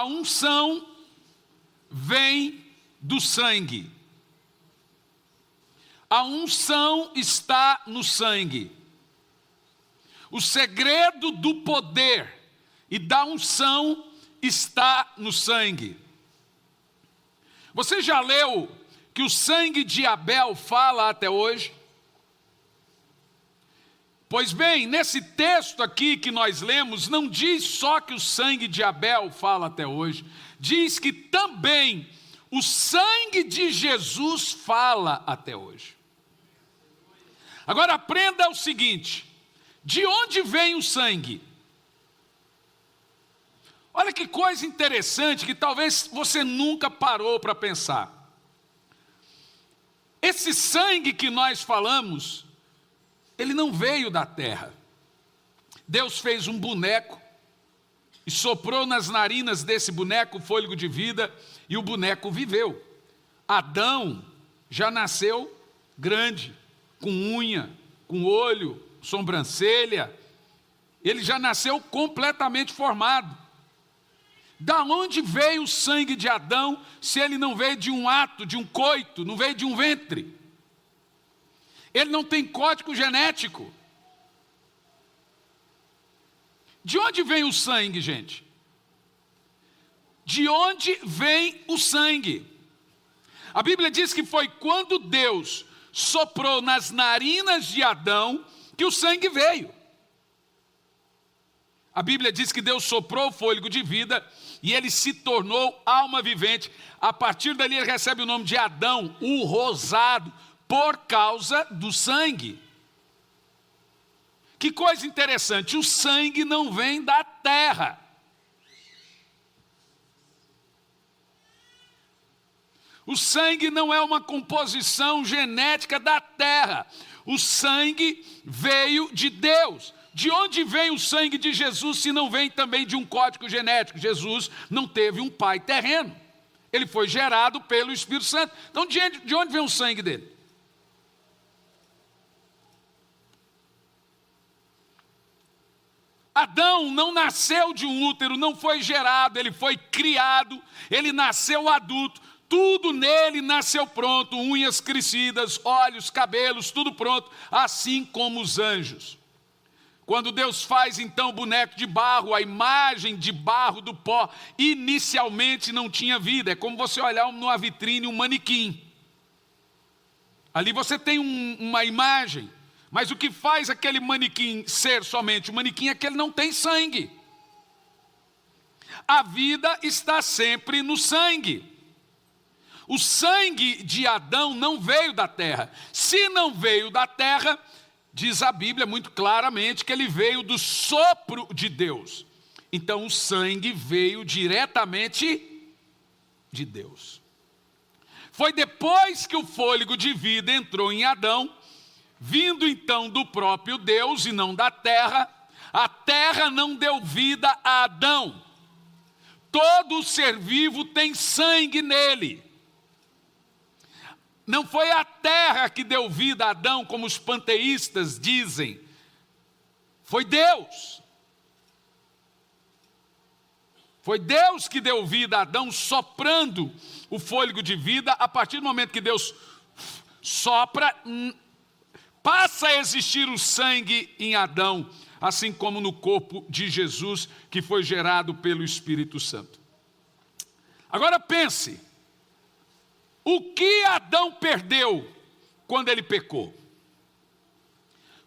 unção vem do sangue. A unção está no sangue. O segredo do poder e da unção está no sangue. Você já leu que o sangue de Abel fala até hoje? Pois bem, nesse texto aqui que nós lemos, não diz só que o sangue de Abel fala até hoje, diz que também o sangue de Jesus fala até hoje. Agora aprenda o seguinte: de onde vem o sangue? Olha que coisa interessante que talvez você nunca parou para pensar. Esse sangue que nós falamos, ele não veio da terra. Deus fez um boneco e soprou nas narinas desse boneco o fôlego de vida e o boneco viveu. Adão já nasceu grande, com unha, com olho, sobrancelha. Ele já nasceu completamente formado. Da onde veio o sangue de Adão, se ele não veio de um ato, de um coito, não veio de um ventre? Ele não tem código genético. De onde vem o sangue, gente? De onde vem o sangue? A Bíblia diz que foi quando Deus soprou nas narinas de Adão que o sangue veio. A Bíblia diz que Deus soprou o fôlego de vida e ele se tornou alma vivente. A partir dali ele recebe o nome de Adão, o rosado, por causa do sangue. Que coisa interessante, o sangue não vem da terra. O sangue não é uma composição genética da terra. O sangue veio de Deus. De onde vem o sangue de Jesus se não vem também de um código genético? Jesus não teve um pai terreno. Ele foi gerado pelo Espírito Santo. Então, de onde vem o sangue dele? Adão não nasceu de um útero, não foi gerado, ele foi criado, ele nasceu adulto. Tudo nele nasceu pronto, unhas crescidas, olhos, cabelos, tudo pronto, assim como os anjos. Quando Deus faz então o boneco de barro, a imagem de barro do pó, inicialmente não tinha vida. É como você olhar numa vitrine um manequim. Ali você tem uma imagem, mas o que faz aquele manequim ser somente um manequim é que ele não tem sangue. A vida está sempre no sangue. O sangue de Adão não veio da terra. Se não veio da terra, diz a Bíblia muito claramente que ele veio do sopro de Deus. Então o sangue veio diretamente de Deus. Foi depois que o fôlego de vida entrou em Adão, vindo então do próprio Deus e não da terra. A terra não deu vida a Adão. Todo ser vivo tem sangue nele. Não foi a terra que deu vida a Adão, como os panteístas dizem. Foi Deus. Foi Deus que deu vida a Adão, soprando o fôlego de vida. A partir do momento que Deus sopra, passa a existir o sangue em Adão, assim como no corpo de Jesus, que foi gerado pelo Espírito Santo. Agora pense. O que Adão perdeu quando ele pecou?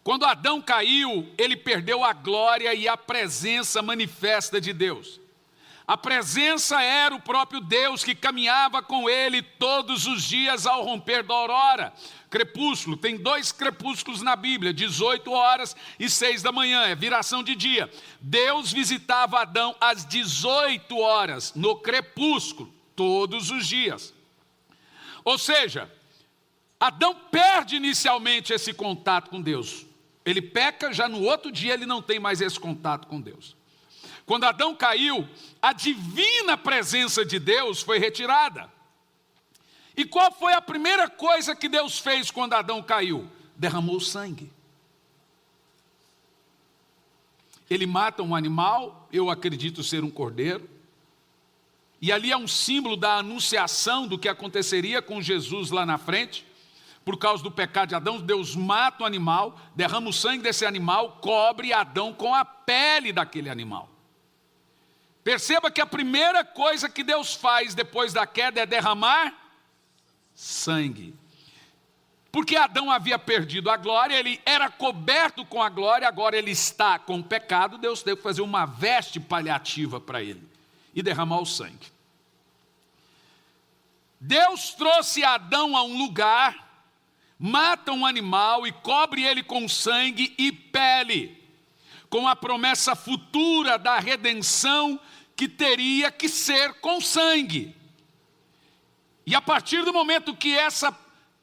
Quando Adão caiu, ele perdeu a glória e a presença manifesta de Deus. A presença era o próprio Deus que caminhava com ele todos os dias ao romper da aurora. Crepúsculo, tem 2 crepúsculos na Bíblia, 18 horas e 6 da manhã, é viração de dia. Deus visitava Adão às 18 horas, no crepúsculo, todos os dias. Ou seja, Adão perde inicialmente esse contato com Deus. Ele peca, já no outro dia ele não tem mais esse contato com Deus. Quando Adão caiu, a divina presença de Deus foi retirada. E qual foi a primeira coisa que Deus fez quando Adão caiu? Derramou sangue. Ele mata um animal, eu acredito ser um cordeiro. E ali é um símbolo da anunciação do que aconteceria com Jesus lá na frente. Por causa do pecado de Adão, Deus mata o animal, derrama o sangue desse animal, cobre Adão com a pele daquele animal. Perceba que a primeira coisa que Deus faz depois da queda é derramar sangue. Porque Adão havia perdido a glória, ele era coberto com a glória, agora ele está com o pecado, Deus teve que fazer uma veste paliativa para ele e derramar o sangue. Deus trouxe Adão a um lugar, mata um animal e cobre ele com sangue e pele, com a promessa futura da redenção que teria que ser com sangue. E a partir do momento que essa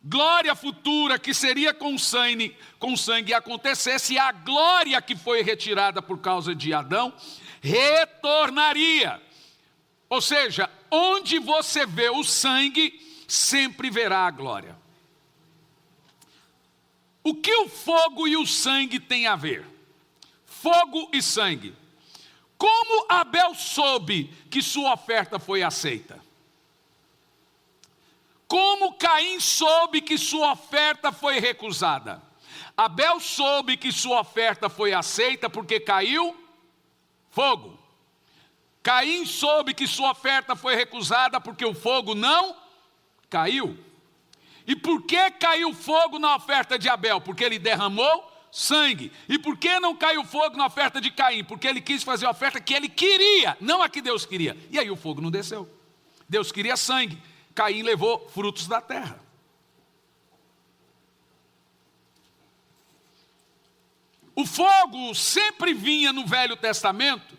glória futura, que seria com sangue acontecesse, a glória que foi retirada por causa de Adão, retornaria. Ou seja, onde você vê o sangue, sempre verá a glória. O que o fogo e o sangue têm a ver? Fogo e sangue. Como Abel soube que sua oferta foi aceita? Como Caim soube que sua oferta foi recusada? Abel soube que sua oferta foi aceita porque caiu fogo. Caim soube que sua oferta foi recusada porque o fogo não caiu. E por que caiu fogo na oferta de Abel? Porque ele derramou sangue. E por que não caiu fogo na oferta de Caim? Porque ele quis fazer a oferta que ele queria, não a que Deus queria. E aí o fogo não desceu. Deus queria sangue. Caim levou frutos da terra. O fogo sempre vinha no Velho Testamento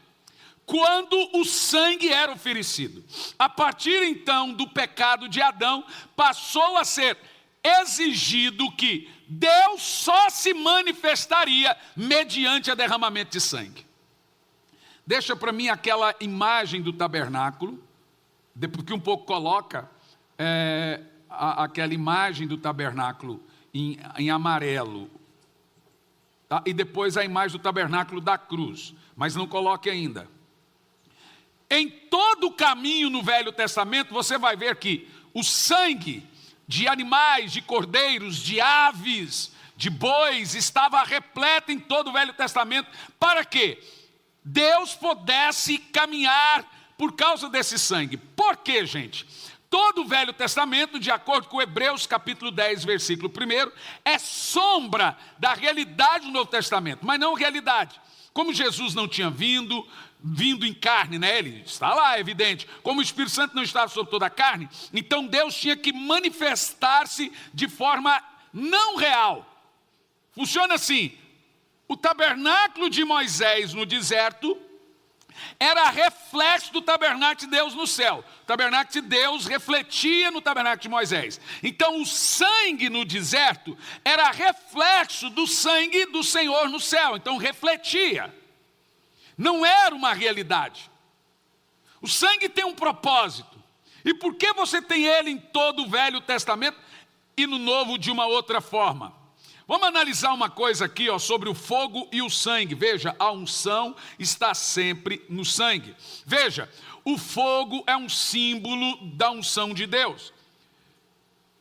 quando o sangue era oferecido. A partir então do pecado de Adão, passou a ser exigido que Deus só se manifestaria mediante o derramamento de sangue. Deixa para mim aquela imagem do tabernáculo, porque um pouco coloca aquela imagem do tabernáculo em amarelo, tá? E depois a imagem do tabernáculo da cruz, mas não coloque ainda. Em todo o caminho no Velho Testamento, você vai ver que o sangue de animais, de cordeiros, de aves, de bois, estava repleto em todo o Velho Testamento, para que Deus pudesse caminhar por causa desse sangue. Por quê, gente? Todo o Velho Testamento, de acordo com Hebreus capítulo 10, versículo 1, é sombra da realidade do Novo Testamento, mas não realidade. Como Jesus não tinha vindo em carne, né? Ele está lá, é evidente. Como o Espírito Santo não estava sobre toda a carne, então Deus tinha que manifestar-se de forma não real. Funciona assim: o tabernáculo de Moisés no deserto era reflexo do tabernáculo de Deus no céu. O tabernáculo de Deus refletia no tabernáculo de Moisés. Então o sangue no deserto era reflexo do sangue do Senhor no céu. Então refletia. Não era uma realidade. O sangue tem um propósito. E por que você tem ele em todo o Velho Testamento e no Novo de uma outra forma? Vamos analisar uma coisa aqui, sobre o fogo e o sangue. Veja, a unção está sempre no sangue. Veja, o fogo é um símbolo da unção de Deus.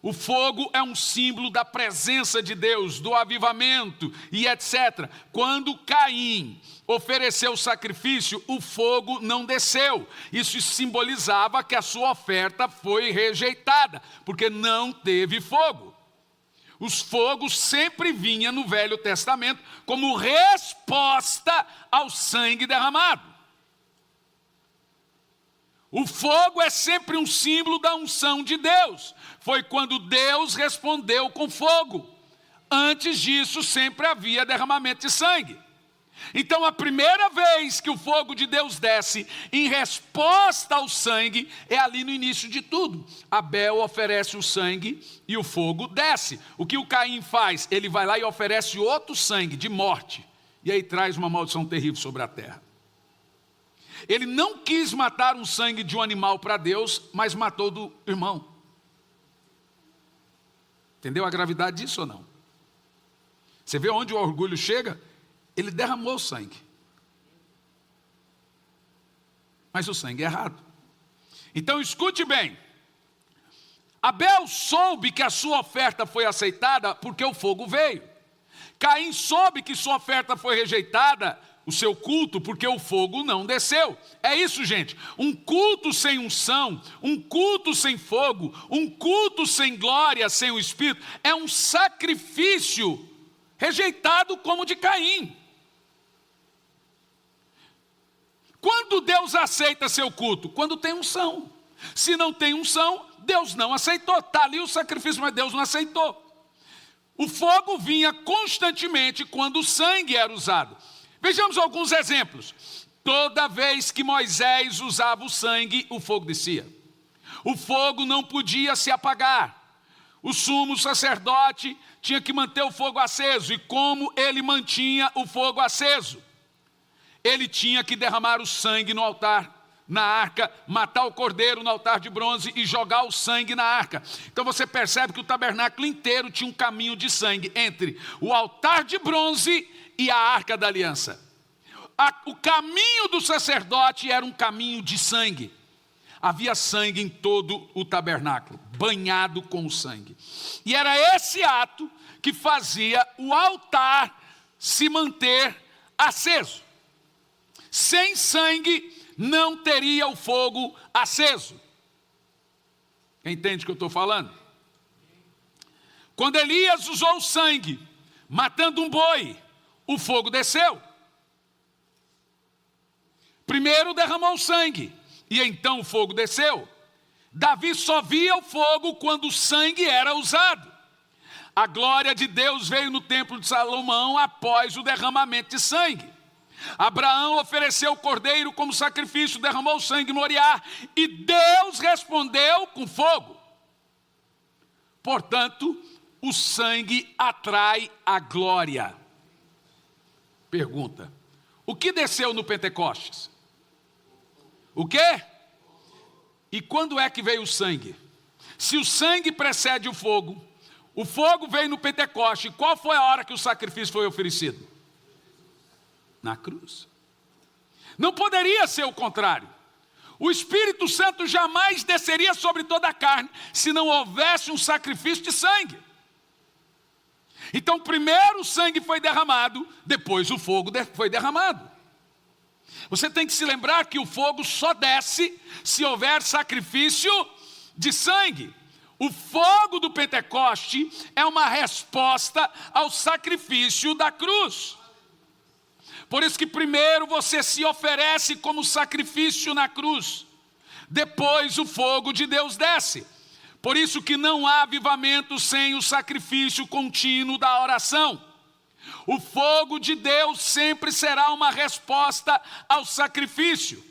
O fogo é um símbolo da presença de Deus, do avivamento e etc. Quando Caim ofereceu o sacrifício, o fogo não desceu. Isso simbolizava que a sua oferta foi rejeitada, porque não teve fogo. Os fogos sempre vinham no Velho Testamento como resposta ao sangue derramado. O fogo é sempre um símbolo da unção de Deus. Foi quando Deus respondeu com fogo. Antes disso, sempre havia derramamento de sangue. Então, a primeira vez que o fogo de Deus desce em resposta ao sangue é ali no início de tudo. Abel oferece o sangue e o fogo desce. O que o Caim faz? Ele vai lá e oferece outro sangue de morte. E aí traz uma maldição terrível sobre a terra. Ele não quis matar um sangue de um animal para Deus, mas matou do irmão. Entendeu a gravidade disso ou não? Você vê onde o orgulho chega? Ele derramou sangue. Mas o sangue é errado. Então escute bem. Abel soube que a sua oferta foi aceitada porque o fogo veio. Caim soube que sua oferta foi rejeitada, o seu culto, porque o fogo não desceu. É isso, gente. Um culto sem unção, um culto sem fogo, um culto sem glória, sem o Espírito, é um sacrifício rejeitado como o de Caim. Quando Deus aceita seu culto? Quando tem unção. Se não tem unção, Deus não aceitou. Está ali o sacrifício, mas Deus não aceitou. O fogo vinha constantemente quando o sangue era usado. Vejamos alguns exemplos. Toda vez que Moisés usava o sangue, o fogo descia. O fogo não podia se apagar. O sumo sacerdote tinha que manter o fogo aceso. E como ele mantinha o fogo aceso? Ele tinha que derramar o sangue no altar, na arca, matar o cordeiro no altar de bronze e jogar o sangue na arca. Então você percebe que o tabernáculo inteiro tinha um caminho de sangue entre o altar de bronze e a arca da aliança. O caminho do sacerdote era um caminho de sangue. Havia sangue em todo o tabernáculo, banhado com o sangue. E era esse ato que fazia o altar se manter aceso. Sem sangue não teria o fogo aceso. Quem entende o que eu estou falando? Quando Elias usou o sangue, matando um boi, o fogo desceu. Primeiro derramou o sangue, e então o fogo desceu. Davi só via o fogo quando o sangue era usado. A glória de Deus veio no templo de Salomão após o derramamento de sangue. Abraão ofereceu o cordeiro como sacrifício, derramou o sangue no Moriá, e Deus respondeu com fogo. Portanto, o sangue atrai a glória. Pergunta: o que desceu no Pentecostes? O quê? E quando é que veio o sangue? Se o sangue precede o fogo veio no Pentecoste, qual foi a hora que o sacrifício foi oferecido? Na cruz. Não poderia ser o contrário. O Espírito Santo jamais desceria sobre toda a carne se não houvesse um sacrifício de sangue. Então primeiro o sangue foi derramado, depois o fogo foi derramado. Você tem que se lembrar que o fogo só desce se houver sacrifício de sangue. O fogo do Pentecoste é uma resposta ao sacrifício da cruz. Por isso que primeiro você se oferece como sacrifício na cruz. Depois o fogo de Deus desce. Por isso que não há avivamento sem o sacrifício contínuo da oração. O fogo de Deus sempre será uma resposta ao sacrifício.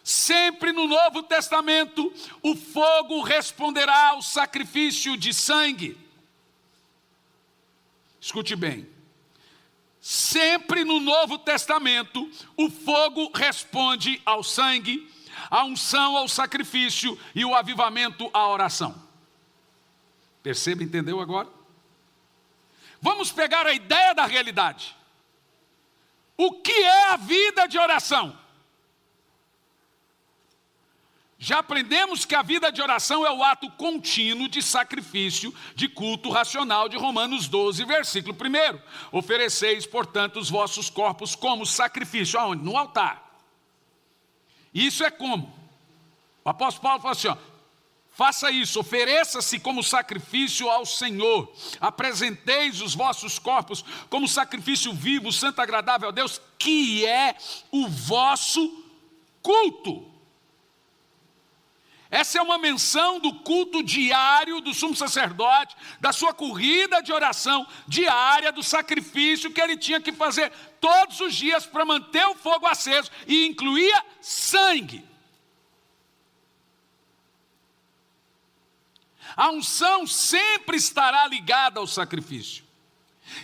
Sempre no Novo Testamento, o fogo responderá ao sacrifício de sangue. Escute bem. Sempre no Novo Testamento, o fogo responde ao sangue, a unção ao sacrifício e o avivamento à oração. Percebe, entendeu agora? Vamos pegar a ideia da realidade. O que é a vida de oração? Já aprendemos que a vida de oração é o ato contínuo de sacrifício, de culto racional de Romanos 12, versículo 1. Ofereceis, portanto, os vossos corpos como sacrifício. Aonde? No altar. Isso é como? O apóstolo Paulo fala assim, faça isso, ofereça-se como sacrifício ao Senhor. Apresenteis os vossos corpos como sacrifício vivo, santo, agradável a Deus, que é o vosso culto. Essa é uma menção do culto diário do sumo sacerdote, da sua corrida de oração diária, do sacrifício que ele tinha que fazer todos os dias para manter o fogo aceso, e incluía sangue. A unção sempre estará ligada ao sacrifício.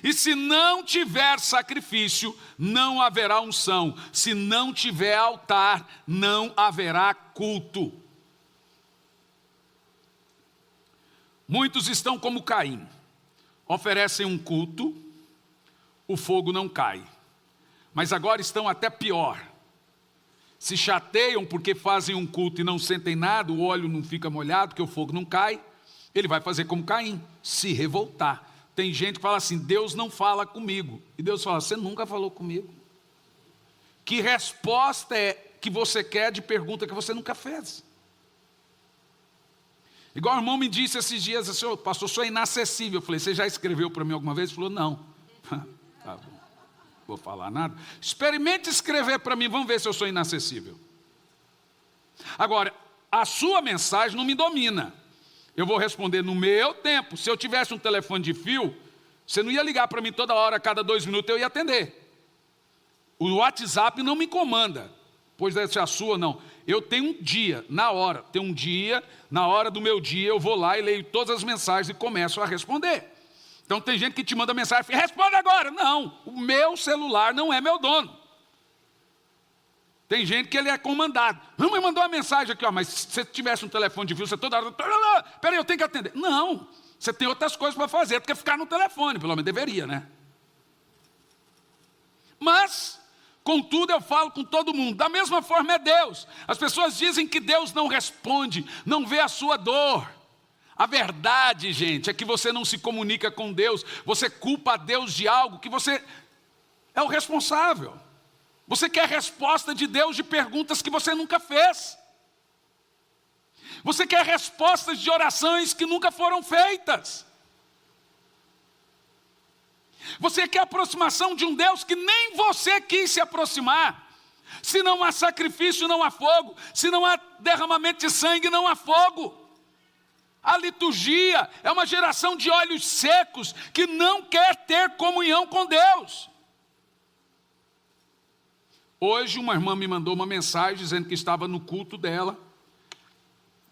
E se não tiver sacrifício, não haverá unção. Se não tiver altar, não haverá culto. Muitos estão como Caim, oferecem um culto, o fogo não cai. Mas agora estão até pior. se chateiam porque fazem um culto e não sentem nada, o óleo não fica molhado, porque o fogo não cai, ele vai fazer como Caim, se revoltar. Tem gente que fala assim, Deus não fala comigo. E Deus fala, você nunca falou comigo. Que resposta é que você quer de pergunta que você nunca fez? Igual o irmão me disse esses dias, assim, pastor, eu sou inacessível. Eu falei, você já escreveu para mim alguma vez? Ele falou, não. Tá bom, vou falar nada. Experimente escrever para mim, vamos ver se eu sou inacessível. Agora, a sua mensagem não me domina. Eu vou responder no meu tempo. Se eu tivesse um telefone de fio, você não ia ligar para mim toda hora, a cada 2 minutos eu ia atender. O WhatsApp não me comanda, pois deve ser a sua, não. Eu tenho um dia, na hora, na hora do meu dia, eu vou lá e leio todas as mensagens e começo a responder. Então tem gente que te manda mensagem, responde agora. Não, o meu celular não é meu dono. Tem gente que ele é comandado. Não, me mandou uma mensagem aqui, ó, mas se você tivesse um telefone de fio, você toda hora... Peraí, eu tenho que atender. Não, você tem outras coisas para fazer do que ficar no telefone, pelo menos deveria, né? Mas, contudo, eu falo com todo mundo. Da mesma forma é Deus. As pessoas dizem que Deus não responde, não vê a sua dor. A verdade, gente, é que você não se comunica com Deus. Você culpa a Deus de algo que você é o responsável. Você quer resposta de Deus de perguntas que você nunca fez. Você quer respostas de orações que nunca foram feitas. Você quer a aproximação de um Deus que nem você quis se aproximar. Se não há sacrifício, não há fogo. Se não há derramamento de sangue, não há fogo. A liturgia é uma geração de olhos secos que não quer ter comunhão com Deus. Hoje uma irmã me mandou uma mensagem dizendo que estava no culto dela,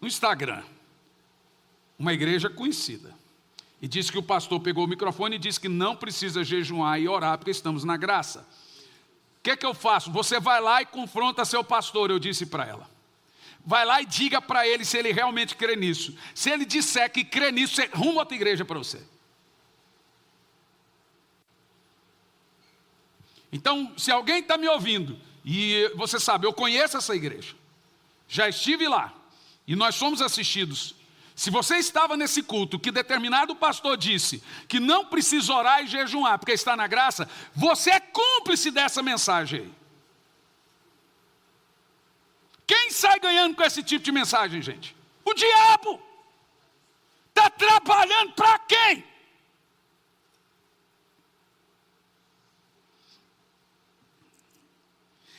no Instagram, uma igreja conhecida. E disse que o pastor pegou o microfone e disse que não precisa jejuar e orar porque estamos na graça. O que eu faço? Você vai lá e confronta seu pastor, eu disse para ela. Vai lá e diga para ele se ele realmente crê nisso. Se ele disser que crê nisso, você arruma outra igreja para você. Então, se alguém está me ouvindo, e você sabe, eu conheço essa igreja, já estive lá, e nós fomos assistidos. Se você estava nesse culto que determinado pastor disse que não precisa orar e jejuar porque está na graça, você é cúmplice dessa mensagem aí. Quem sai ganhando com esse tipo de mensagem, gente? O diabo. Está trabalhando para quem?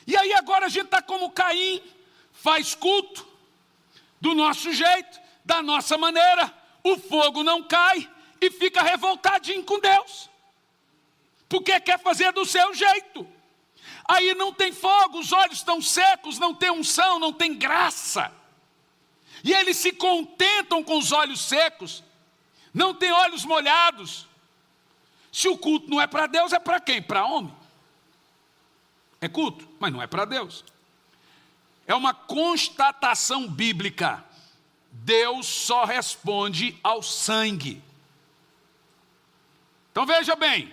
E aí agora a gente está como Caim, faz culto do nosso jeito, da nossa maneira, o fogo não cai e fica revoltadinho com Deus, porque quer fazer do seu jeito. Aí não tem fogo, os olhos estão secos, não tem unção, não tem graça. E eles se contentam com os olhos secos, não tem olhos molhados. Se o culto não é para Deus, é para quem? Para homem. É culto, mas não é para Deus. É uma constatação bíblica. Deus só responde ao sangue. Então veja bem,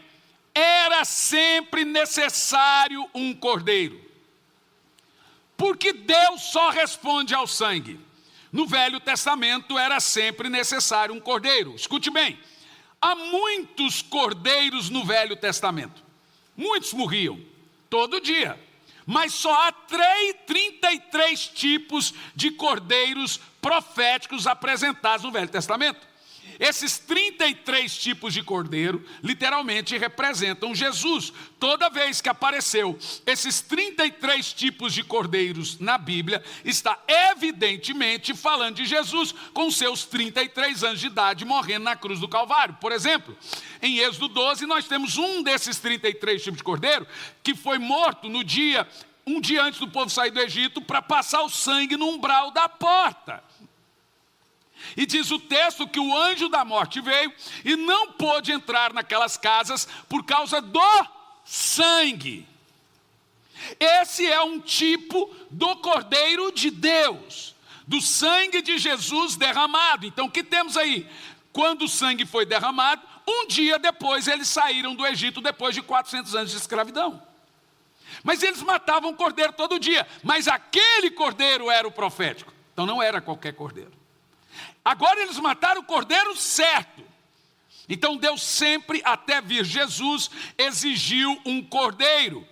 era sempre necessário um cordeiro. Porque Deus só responde ao sangue. No Velho Testamento era sempre necessário um cordeiro. Escute bem, há muitos cordeiros no Velho Testamento. Muitos morriam. Todo dia. Mas só há 33 tipos de cordeiros proféticos apresentados no Velho Testamento. Esses 33 tipos de cordeiro, literalmente representam Jesus. Toda vez que apareceu esses 33 tipos de cordeiros na Bíblia, está evidentemente falando de Jesus, com seus 33 anos de idade, morrendo na cruz do Calvário. Por exemplo, em Êxodo 12, nós temos um desses 33 tipos de cordeiro, que foi morto um dia antes do povo sair do Egito, para passar o sangue no umbral da porta. E diz o texto que o anjo da morte veio e não pôde entrar naquelas casas por causa do sangue. Esse é um tipo do Cordeiro de Deus, do sangue de Jesus derramado. Então o que temos aí? Quando o sangue foi derramado, um dia depois eles saíram do Egito depois de 400 anos de escravidão. Mas eles matavam o cordeiro todo dia. Mas aquele cordeiro era o profético. Então não era qualquer cordeiro. Agora eles mataram o cordeiro certo. Então Deus sempre, até vir Jesus, exigiu um cordeiro.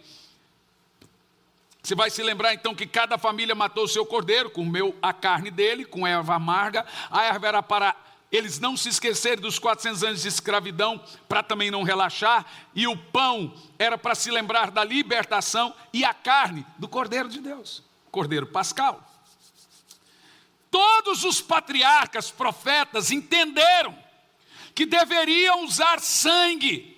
Você vai se lembrar então que cada família matou o seu cordeiro, comeu a carne dele, com erva amarga. A erva era para eles não se esquecerem dos 400 anos de escravidão, para também não relaxar. E o pão era para se lembrar da libertação. E a carne do cordeiro de Deus, cordeiro pascal. Todos os patriarcas, profetas entenderam que deveriam usar sangue.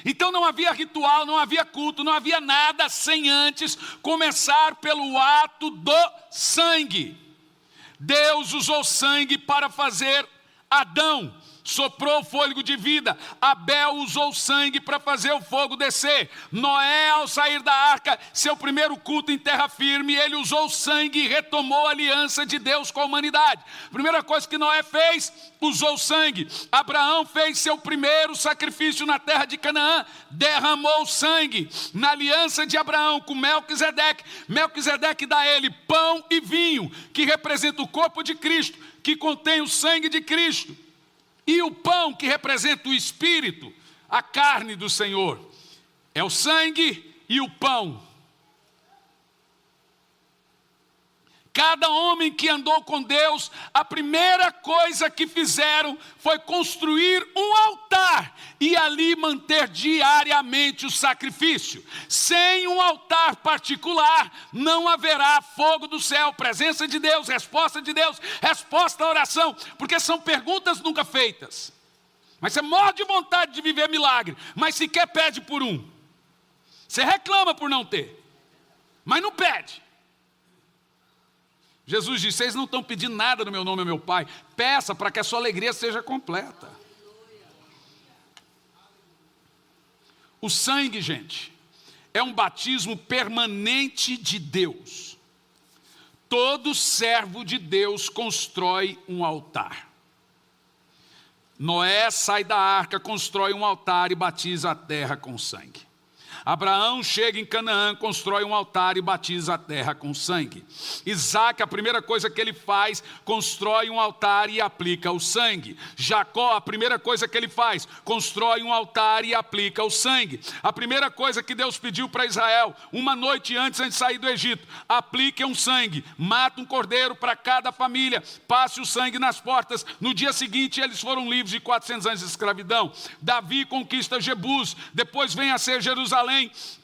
Então não havia ritual, não havia culto, não havia nada sem antes começar pelo ato do sangue. Deus usou sangue para fazer Adão, soprou o fôlego de vida. Abel usou sangue para fazer o fogo descer. Noé, ao sair da arca, seu primeiro culto em terra firme, ele usou sangue e retomou a aliança de Deus com a humanidade. Primeira coisa que Noé fez, usou sangue. Abraão fez seu primeiro sacrifício na terra de Canaã, derramou sangue. Na aliança de Abraão com Melquisedeque, Melquisedeque dá a ele pão e vinho, que representa o corpo de Cristo, que contém o sangue de Cristo. E o pão, que representa o Espírito, a carne do Senhor. É o sangue e o pão. Cada homem que andou com Deus, a primeira coisa que fizeram foi construir um altar e ali manter diariamente o sacrifício. Sem um altar particular, não haverá fogo do céu, presença de Deus, resposta à oração, porque são perguntas nunca feitas. Mas você morre de vontade de viver milagre, mas sequer pede por um. Você reclama por não ter, mas não pede. Jesus disse, vocês não estão pedindo nada no meu nome ao meu Pai. Peça para que a sua alegria seja completa. O sangue, gente, é um batismo permanente de Deus. Todo servo de Deus constrói um altar. Noé sai da arca, constrói um altar e batiza a terra com sangue. Abraão chega em Canaã, constrói um altar e batiza a terra com sangue. Isaac, a primeira coisa que ele faz, constrói um altar e aplica o sangue. Jacó, a primeira coisa que ele faz, constrói um altar e aplica o sangue. A primeira coisa que Deus pediu para Israel, uma noite antes de sair do Egito, aplique um sangue, mata um cordeiro para cada família, passe o sangue nas portas. No dia seguinte eles foram livres de 400 anos de escravidão. Davi conquista Jebus, depois vem a ser Jerusalém,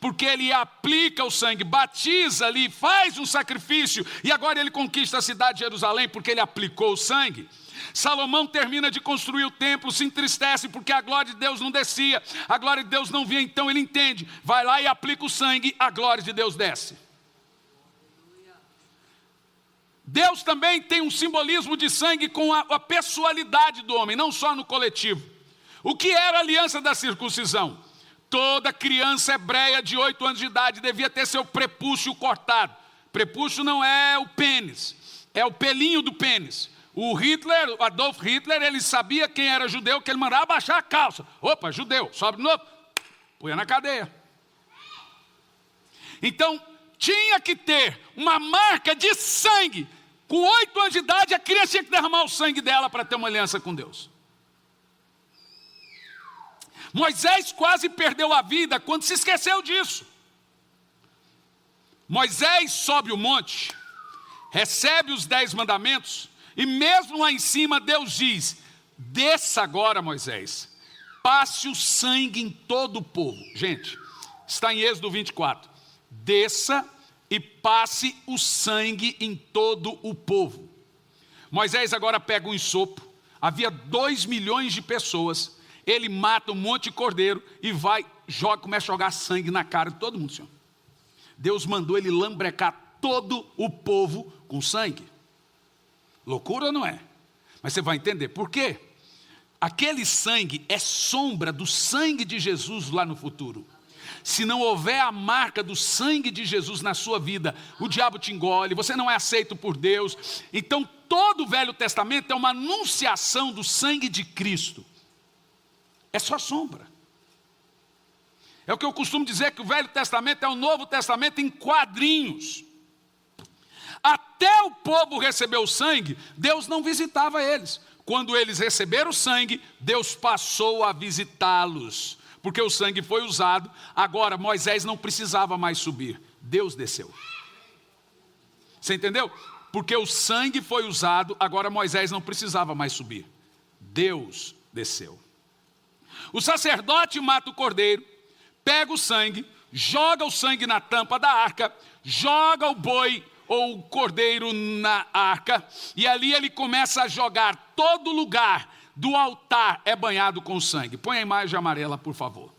porque ele aplica o sangue, batiza ali, faz um sacrifício, e agora ele conquista a cidade de Jerusalém, porque ele aplicou o sangue. Salomão termina de construir o templo, se entristece, porque a glória de Deus não descia, a glória de Deus não vinha, então ele entende, vai lá e aplica o sangue, a glória de Deus desce. Deus também tem um simbolismo de sangue com a pessoalidade do homem, não só no coletivo. O que era a aliança da circuncisão? Toda criança hebreia de 8 anos de idade devia ter seu prepúcio cortado. Prepúcio não é o pênis, é o pelinho do pênis. O Adolf Hitler, ele sabia quem era judeu, que ele mandava abaixar a calça. Opa, judeu, sobe de novo, põe na cadeia. Então, tinha que ter uma marca de sangue. Com 8 anos de idade, a criança tinha que derramar o sangue dela para ter uma aliança com Deus. Moisés quase perdeu a vida quando se esqueceu disso. Moisés sobe o monte, recebe os 10 mandamentos, e mesmo lá em cima Deus diz, desça agora, Moisés, passe o sangue em todo o povo. Gente, está em Êxodo 24. Desça e passe o sangue em todo o povo. Moisés agora pega um ensopo, havia 2 milhões de pessoas, ele mata um monte de cordeiro e vai, começa a jogar sangue na cara de todo mundo, Senhor. Deus mandou ele lambrecar todo o povo com sangue. Loucura ou não é? Mas você vai entender por quê. Aquele sangue é sombra do sangue de Jesus lá no futuro. Se não houver a marca do sangue de Jesus na sua vida, o diabo te engole, você não é aceito por Deus. Então todo o Velho Testamento é uma anunciação do sangue de Cristo. É só sombra. É o que eu costumo dizer, que o Velho Testamento é o Novo Testamento em quadrinhos. Até o povo receber o sangue, Deus não visitava eles. Quando eles receberam o sangue, Deus passou a visitá-los. Porque o sangue foi usado, agora Moisés não precisava mais subir. Deus desceu. Você entendeu? Porque o sangue foi usado, agora Moisés não precisava mais subir. Deus desceu. O sacerdote mata o cordeiro, pega o sangue, joga o sangue na tampa da arca, joga o boi ou o cordeiro na arca, e ali ele começa a jogar. Todo lugar do altar é banhado com sangue. Põe a imagem amarela, por favor.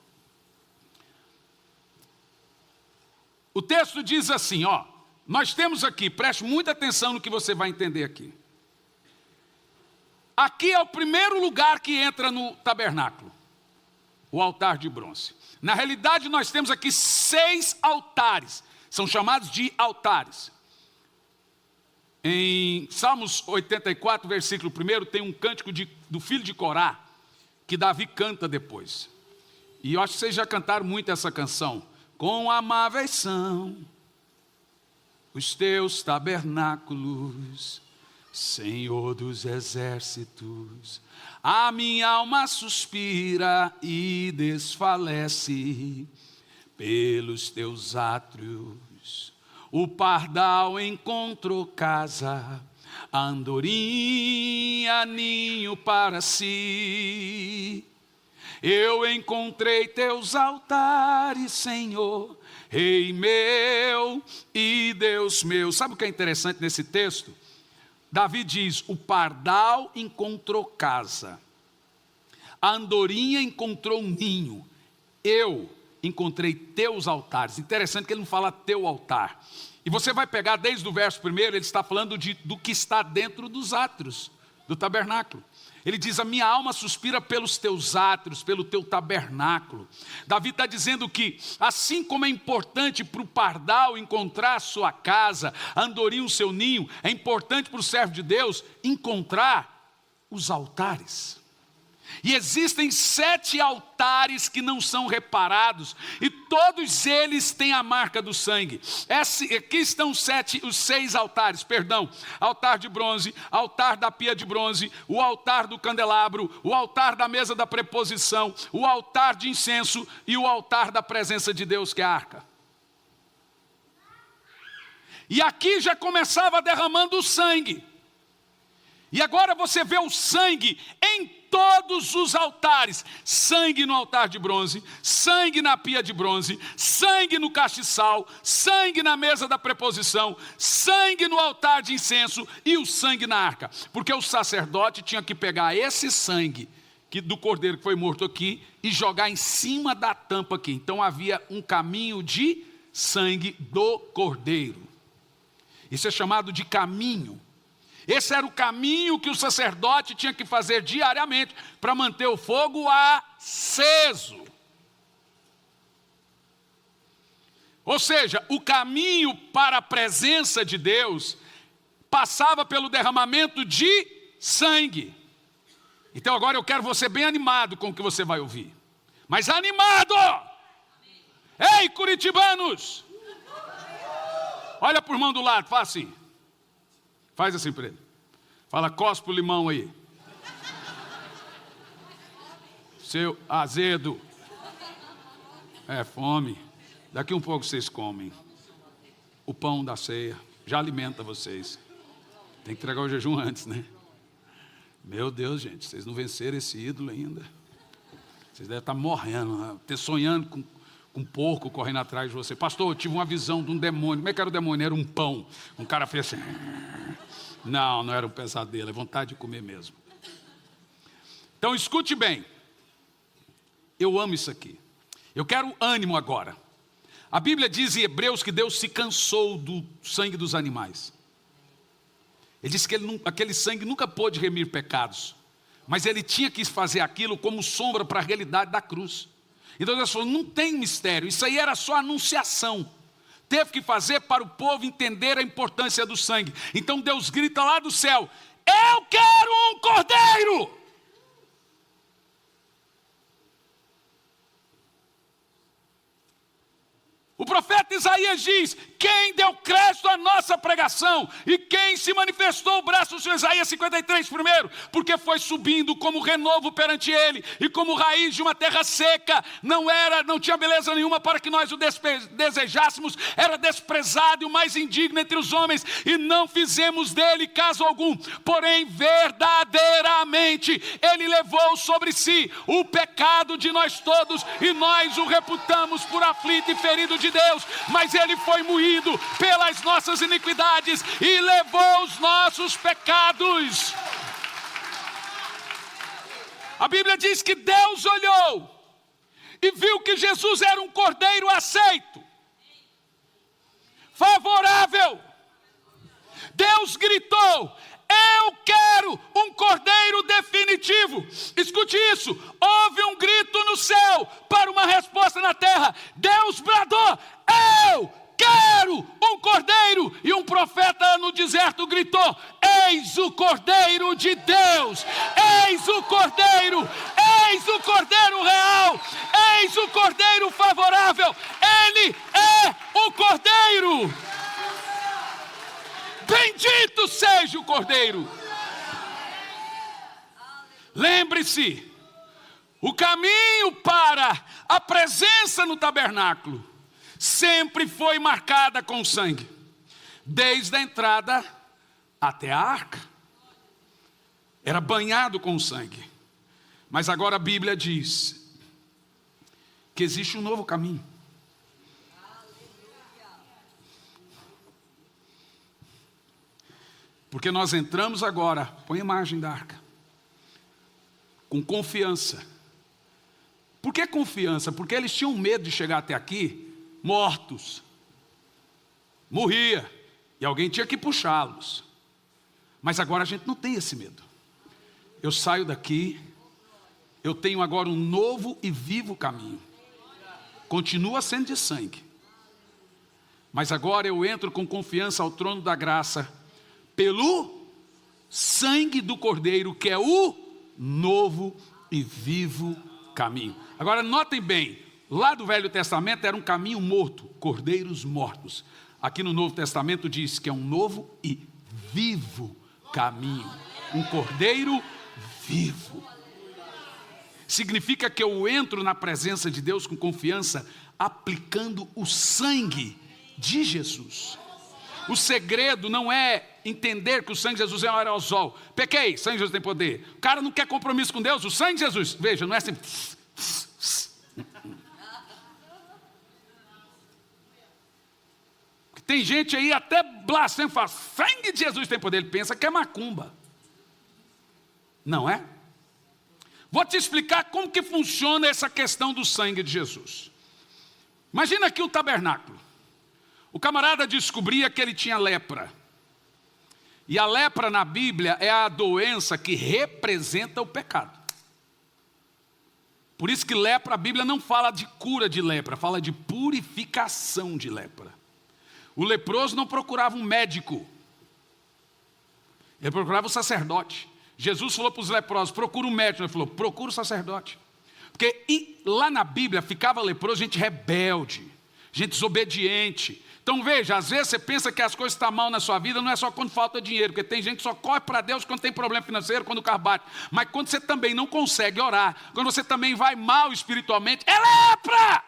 O texto diz assim, ó, nós temos aqui, preste muita atenção no que você vai entender aqui. Aqui é o primeiro lugar que entra no tabernáculo, o altar de bronze. Na realidade, nós temos aqui 6 altares, são chamados de altares. Em Salmos 84, versículo 1, tem um cântico do filho de Corá, que Davi canta depois. E eu acho que vocês já cantaram muito essa canção. Com amáveis são os teus tabernáculos, Senhor dos exércitos. A minha alma suspira e desfalece pelos teus átrios. O pardal encontrou casa, a andorinha ninho para si. Eu encontrei teus altares, Senhor, Rei meu e Deus meu. Sabe o que é interessante nesse texto? Davi diz, o pardal encontrou casa, a andorinha encontrou um ninho, eu encontrei teus altares. Interessante que ele não fala teu altar. E você vai pegar desde o verso 1, ele está falando do que está dentro dos átrios do tabernáculo. Ele diz, a minha alma suspira pelos teus átrios, pelo teu tabernáculo. Davi está dizendo que, assim como é importante para o pardal encontrar a sua casa, a andorinha o seu ninho, é importante para o servo de Deus encontrar os altares. E existem 7 altares que não são reparados, e todos eles têm a marca do sangue. Aqui estão os 6 altares, altar de bronze, altar da pia de bronze, o altar do candelabro, o altar da mesa da preposição, o altar de incenso e o altar da presença de Deus, que é a arca. E aqui já começava derramando o sangue. E agora você vê o sangue em todos os altares. Sangue no altar de bronze, sangue na pia de bronze, sangue no castiçal, sangue na mesa da preposição, sangue no altar de incenso e o sangue na arca. Porque o sacerdote tinha que pegar esse sangue do cordeiro que foi morto aqui e jogar em cima da tampa aqui. Então havia um caminho de sangue do cordeiro. Isso é chamado de caminho. Esse era o caminho que o sacerdote tinha que fazer diariamente para manter o fogo aceso. Ou seja, o caminho para a presença de Deus passava pelo derramamento de sangue. Então agora eu quero você bem animado com o que você vai ouvir. Mas animado! Ei, curitibanos! Olha para o irmão do lado, faz assim. Faz assim para ele. Fala, cospe o limão aí. Seu azedo. É fome. Daqui um pouco vocês comem. O pão da ceia. Já alimenta vocês. Tem que entregar o jejum antes, né? Meu Deus, gente. Vocês não venceram esse ídolo ainda. Vocês devem estar morrendo. Sonhando com um porco correndo atrás de você. Pastor, eu tive uma visão de um demônio. Como é que era o demônio? Era um pão. Um cara fez assim. Não era um pesadelo, é vontade de comer mesmo. Então escute bem. Eu amo isso aqui. Eu quero ânimo agora. A Bíblia diz em Hebreus que Deus se cansou do sangue dos animais. Ele disse que aquele sangue nunca pôde remir pecados. Mas ele tinha que fazer aquilo como sombra para a realidade da cruz. Então Deus falou, não tem mistério, isso aí era só anunciação. Teve que fazer para o povo entender a importância do sangue. Então Deus grita lá do céu, eu quero um cordeiro. profeta Isaías diz: quem deu crédito à nossa pregação e quem se manifestou o braço do Senhor? Isaías 53 primeiro, porque foi subindo como renovo perante ele e como raiz de uma terra seca, não tinha beleza nenhuma para que nós o desejássemos, era desprezado e o mais indigno entre os homens, e não fizemos dele caso algum. Porém, verdadeiramente ele levou sobre si o pecado de nós todos, e nós o reputamos por aflito e ferido de Deus, mas ele foi moído pelas nossas iniquidades e levou os nossos pecados. A Bíblia diz que Deus olhou e viu que Jesus era um cordeiro aceito, favorável. Deus gritou: eu quero um cordeiro definitivo. Escute isso, houve um grito no céu para uma resposta na terra. Deus bradou: eu quero um cordeiro. E um profeta no deserto gritou: eis o cordeiro de Deus, eis o cordeiro real, eis o cordeiro favorável, ele é o cordeiro. Bendito seja o cordeiro. Lembre-se, o caminho para a presença no tabernáculo sempre foi marcada com sangue, desde a entrada até a arca. Era banhado com sangue. Mas agora a Bíblia diz que existe um novo caminho. Porque nós entramos agora, põe a imagem da arca, com confiança. Por que confiança? Porque eles tinham medo de chegar até aqui mortos. Morria. E alguém tinha que puxá-los. Mas agora a gente não tem esse medo. Eu saio daqui, eu tenho agora um novo e vivo caminho. Continua sendo de sangue. Mas agora eu entro com confiança ao trono da graça, pelo sangue do Cordeiro, que é o novo e vivo caminho. Agora notem bem, lá do Velho Testamento era um caminho morto, cordeiros mortos. Aqui no Novo Testamento diz que é um novo e vivo caminho. Um cordeiro vivo. Significa que eu entro na presença de Deus com confiança, aplicando o sangue de Jesus. O segredo não é entender que o sangue de Jesus é um aerosol. Pequei, sangue de Jesus tem poder. O cara não quer compromisso com Deus, o sangue de Jesus, veja, não é assim. Tem gente aí até blasfema, fala, sangue de Jesus tem poder. Ele pensa que é macumba. Não é? Vou te explicar como que funciona essa questão do sangue de Jesus. Imagina aqui o tabernáculo. O camarada descobria que ele tinha lepra. E a lepra na Bíblia é a doença que representa o pecado. Por isso que lepra, a Bíblia não fala de cura de lepra, fala de purificação de lepra. O leproso não procurava um médico. Ele procurava o sacerdote. Jesus falou para os leprosos, procura um médico. Ele falou, procura o sacerdote. Porque lá na Bíblia ficava leproso gente rebelde, gente desobediente. Então veja, às vezes você pensa que as coisas estão mal na sua vida, não é só quando falta dinheiro, porque tem gente que só corre para Deus quando tem problema financeiro, quando o carro bate. Mas quando você também não consegue orar, quando você também vai mal espiritualmente, é lepra!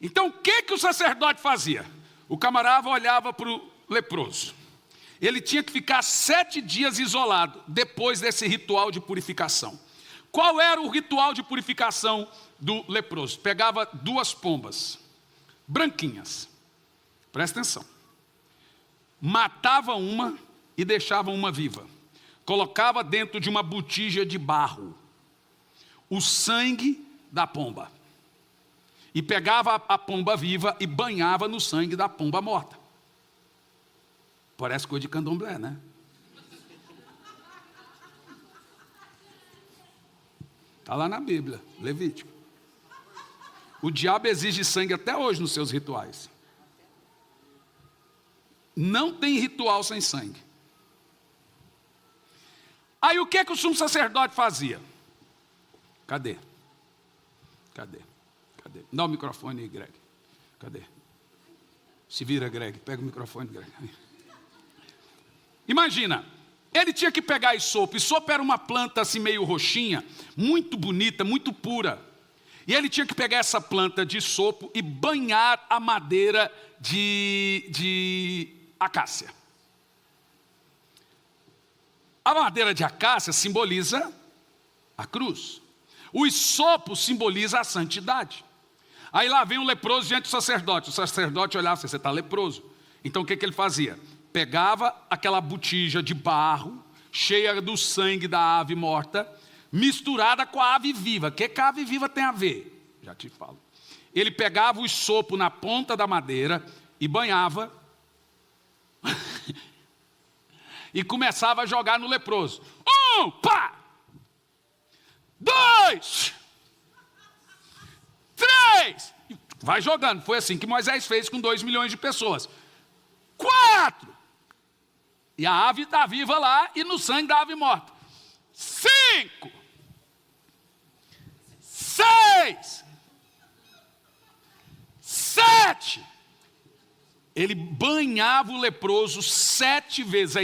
Então o que o sacerdote fazia? O camarada olhava para o leproso. Ele tinha que ficar 7 dias isolado depois desse ritual de purificação. Qual era o ritual de purificação do leproso? Pegava 2 pombas, branquinhas, presta atenção. Matava uma e deixava uma viva. Colocava dentro de uma botija de barro o sangue da pomba. E pegava a pomba viva e banhava no sangue da pomba morta. Parece coisa de candomblé, né? Está lá na Bíblia, Levítico. O diabo exige sangue até hoje nos seus rituais. Não tem ritual sem sangue. Aí o que o sumo sacerdote fazia? Cadê? Dá o microfone aí, Greg. Cadê? Se vira, Greg. Pega o microfone, Greg. Imagina, ele tinha que pegar isopo. Isopo era uma planta assim meio roxinha, muito bonita, muito pura. E ele tinha que pegar essa planta de isopo e banhar a madeira de acácia. A madeira de acácia simboliza a cruz. O isopo simboliza a santidade. Aí lá vem um leproso diante do sacerdote. O sacerdote olhava assim, você está leproso. Então o que ele fazia? Pegava aquela botija de barro, cheia do sangue da ave morta, misturada com a ave viva. O que a ave viva tem a ver? Já te falo. Ele pegava o isopo na ponta da madeira e banhava e começava a jogar no leproso. 1, pá! 2, 3, vai jogando. Foi assim que Moisés fez com 2 milhões de pessoas. 4, e a ave está viva lá e no sangue da ave morta. 5, 6, 7. Ele banhava o leproso 7 vezes.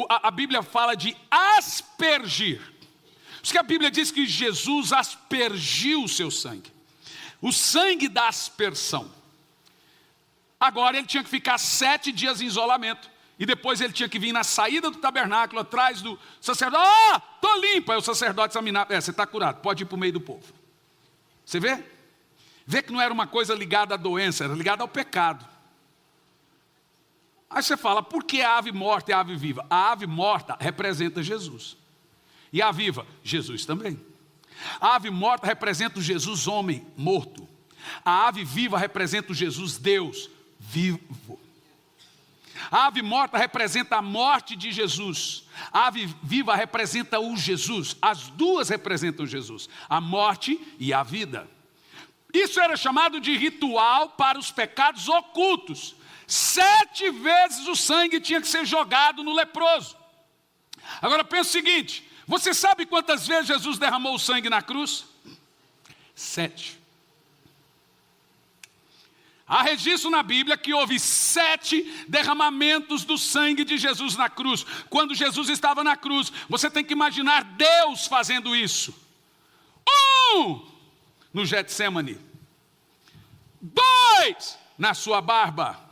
A Bíblia fala de aspergir. Por isso que a Bíblia diz que Jesus aspergiu o seu sangue. O sangue da aspersão. Agora ele tinha que ficar 7 dias em isolamento. E depois ele tinha que vir na saída do tabernáculo, atrás do sacerdote. Estou limpo. Aí o sacerdote examinava. Você está curado, pode ir para o meio do povo. Você vê? Vê que não era uma coisa ligada à doença, era ligada ao pecado. Aí você fala, por que a ave morta e a ave viva? A ave morta representa Jesus. E a viva? Jesus também. A ave morta representa o Jesus homem morto. A ave viva representa o Jesus Deus vivo. A ave morta representa a morte de Jesus. A ave viva representa o Jesus. As duas representam Jesus. A morte e a vida. Isso era chamado de ritual para os pecados ocultos. 7 vezes o sangue tinha que ser jogado no leproso. Agora pensa o seguinte. Você sabe quantas vezes Jesus derramou o sangue na cruz? 7. Há registro na Bíblia que houve 7 derramamentos do sangue de Jesus na cruz. Quando Jesus estava na cruz, você tem que imaginar Deus fazendo isso. 1, no Getsemane. 2, na sua barba.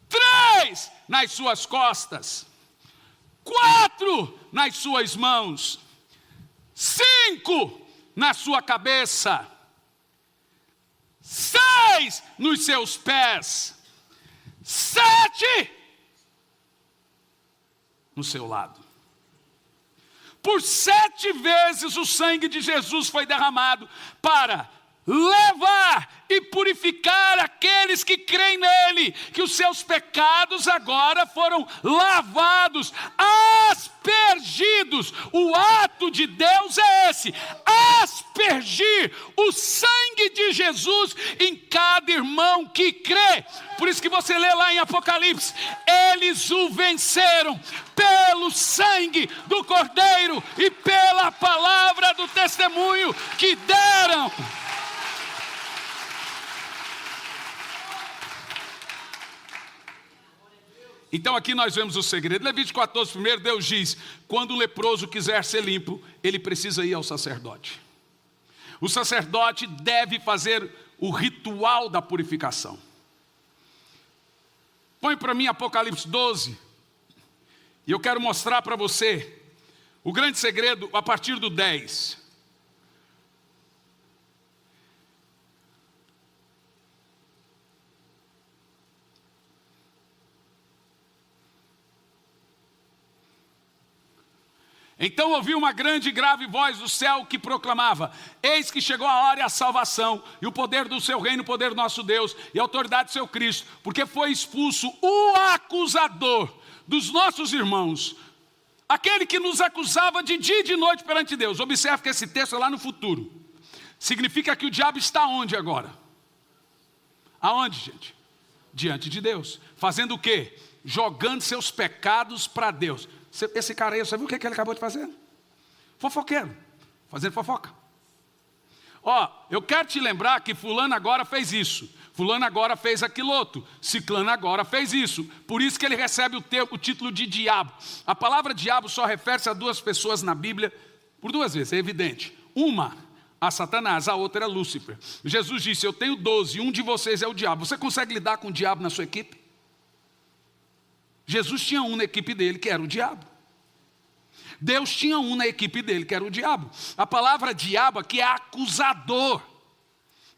3, nas suas costas. 4, nas suas mãos. 5, na sua cabeça. 6, nos seus pés. 7, no seu lado. Por 7 vezes o sangue de Jesus foi derramado para levar e purificar aqueles que creem nele, que os seus pecados agora foram lavados, aspergidos. O ato de Deus é esse, aspergir o sangue de Jesus em cada irmão que crê. Por isso que você lê lá em Apocalipse, eles o venceram pelo sangue do Cordeiro e pela palavra do testemunho que deram. Então aqui nós vemos o segredo. Levítico 14, primeiro, Deus diz, quando o leproso quiser ser limpo, ele precisa ir ao sacerdote. O sacerdote deve fazer o ritual da purificação. Põe para mim Apocalipse 12, e eu quero mostrar para você o grande segredo a partir do 10. Então ouvi uma grande e grave voz do céu que proclamava, eis que chegou a hora e a salvação, e o poder do seu reino, o poder do nosso Deus, e a autoridade do seu Cristo, porque foi expulso o acusador dos nossos irmãos, aquele que nos acusava de dia e de noite perante Deus. Observe que esse texto é lá no futuro. Significa que o diabo está onde agora? Aonde, gente? Diante de Deus. Fazendo o quê? Jogando seus pecados para Deus. Esse cara aí, você viu o que ele acabou de fazer? Fofoqueiro, fazendo fofoca. Ó, eu quero te lembrar que fulano agora fez isso, fulano agora fez aquilo outro, ciclano agora fez isso. Por isso que ele recebe o título de diabo. A palavra diabo só refere-se a duas pessoas na Bíblia, por duas vezes, é evidente. Uma, a Satanás, a outra é Lúcifer. Jesus disse, eu tenho 12, um de vocês é o diabo. Você consegue lidar com o diabo na sua equipe? Jesus tinha um na equipe dele que era o diabo. Deus tinha um na equipe dele que era o diabo. A palavra diabo aqui é acusador.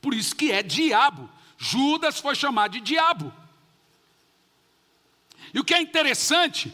Por isso que é diabo. Judas foi chamado de diabo. E o que é interessante,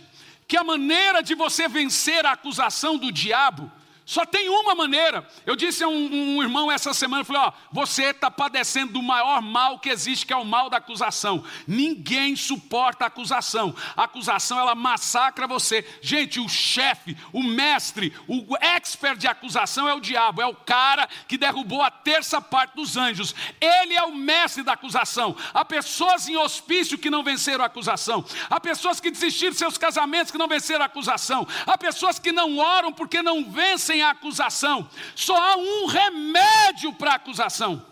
que a maneira de você vencer a acusação do diabo, só tem uma maneira. Eu disse a um irmão essa semana, eu falei, ó, você está padecendo do maior mal que existe, que é o mal da acusação. Ninguém suporta a acusação. A acusação, ela massacra você. Gente, o chefe, o mestre, o expert de acusação é o diabo. É o cara que derrubou a terça parte dos anjos. Ele é o mestre da acusação. Há pessoas em hospício que não venceram a acusação. Há pessoas que desistiram de seus casamentos que não venceram a acusação. Há pessoas que não oram porque não vencem a acusação. Só há um remédio para a acusação: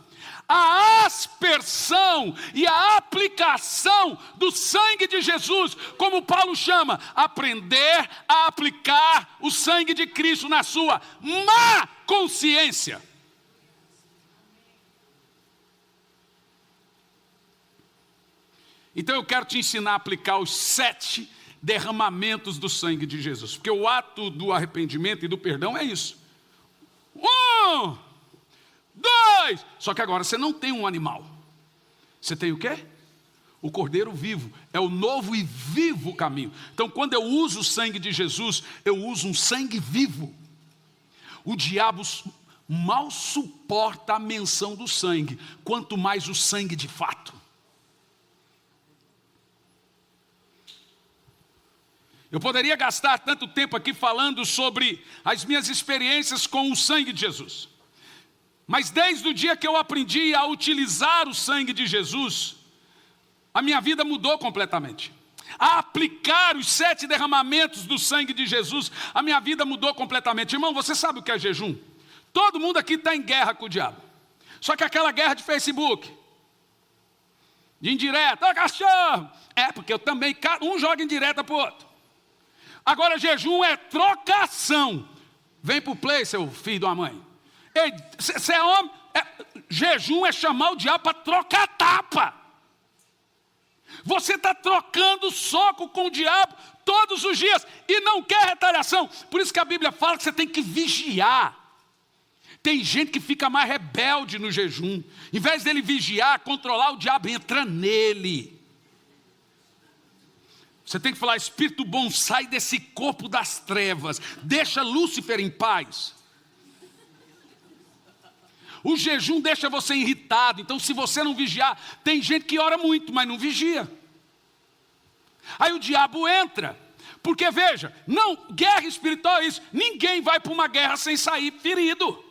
a aspersão e a aplicação do sangue de Jesus, como Paulo chama, aprender a aplicar o sangue de Cristo na sua má consciência. Então eu quero te ensinar a aplicar os 7 derramamentos do sangue de Jesus, porque o ato do arrependimento e do perdão é isso. 1, 2, só que agora você não tem um animal, você tem o quê? O Cordeiro vivo, é o novo e vivo caminho. Então quando eu uso o sangue de Jesus, eu uso um sangue vivo. O diabo mal suporta a menção do sangue, quanto mais o sangue de fato. Eu poderia gastar tanto tempo aqui falando sobre as minhas experiências com o sangue de Jesus. Mas desde o dia que eu aprendi a utilizar o sangue de Jesus, a minha vida mudou completamente. A aplicar os 7 derramamentos do sangue de Jesus, a minha vida mudou completamente. Irmão, você sabe o que é jejum? Todo mundo aqui está em guerra com o diabo. Só que aquela guerra de Facebook, de indireta, ô cachorro! É, porque eu também, um joga indireta para o outro. Agora jejum é trocação. Vem para o play, seu filho de uma mãe. Você é homem? Jejum é chamar o diabo para trocar tapa. Você está trocando soco com o diabo todos os dias e não quer retaliação. Por isso que a Bíblia fala que você tem que vigiar. Tem gente que fica mais rebelde no jejum. Em vez dele vigiar, controlar, o diabo entra nele. Você tem que falar, espírito bom, sai desse corpo das trevas, deixa Lúcifer em paz. O jejum deixa você irritado, então se você não vigiar, tem gente que ora muito, mas não vigia. Aí o diabo entra, porque veja, não, guerra espiritual é isso, ninguém vai para uma guerra sem sair ferido.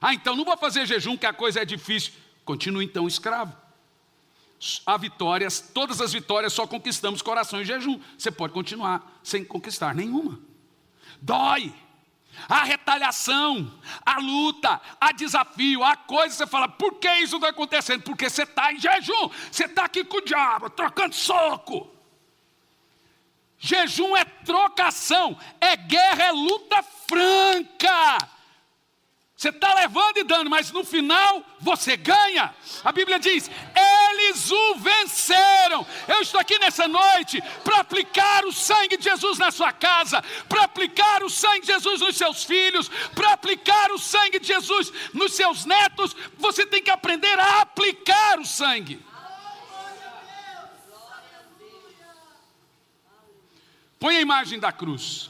Ah, então não vou fazer jejum, que a coisa é difícil. Continua então escravo. Há vitórias, todas as vitórias só conquistamos coração em jejum. Você pode continuar sem conquistar nenhuma. Dói. Há retaliação, há luta, há desafio, há coisas que você fala, por que isso está acontecendo? Porque você está em jejum, você está aqui com o diabo, trocando soco. Jejum é trocação, é guerra, é luta franca. Você está levando e dando, mas no final você ganha. A Bíblia diz, eles o venceram. Eu estou aqui nessa noite para aplicar o sangue de Jesus na sua casa, para aplicar o sangue de Jesus nos seus filhos, para aplicar o sangue de Jesus nos seus netos. Você tem que aprender a aplicar o sangue. Põe a imagem da cruz.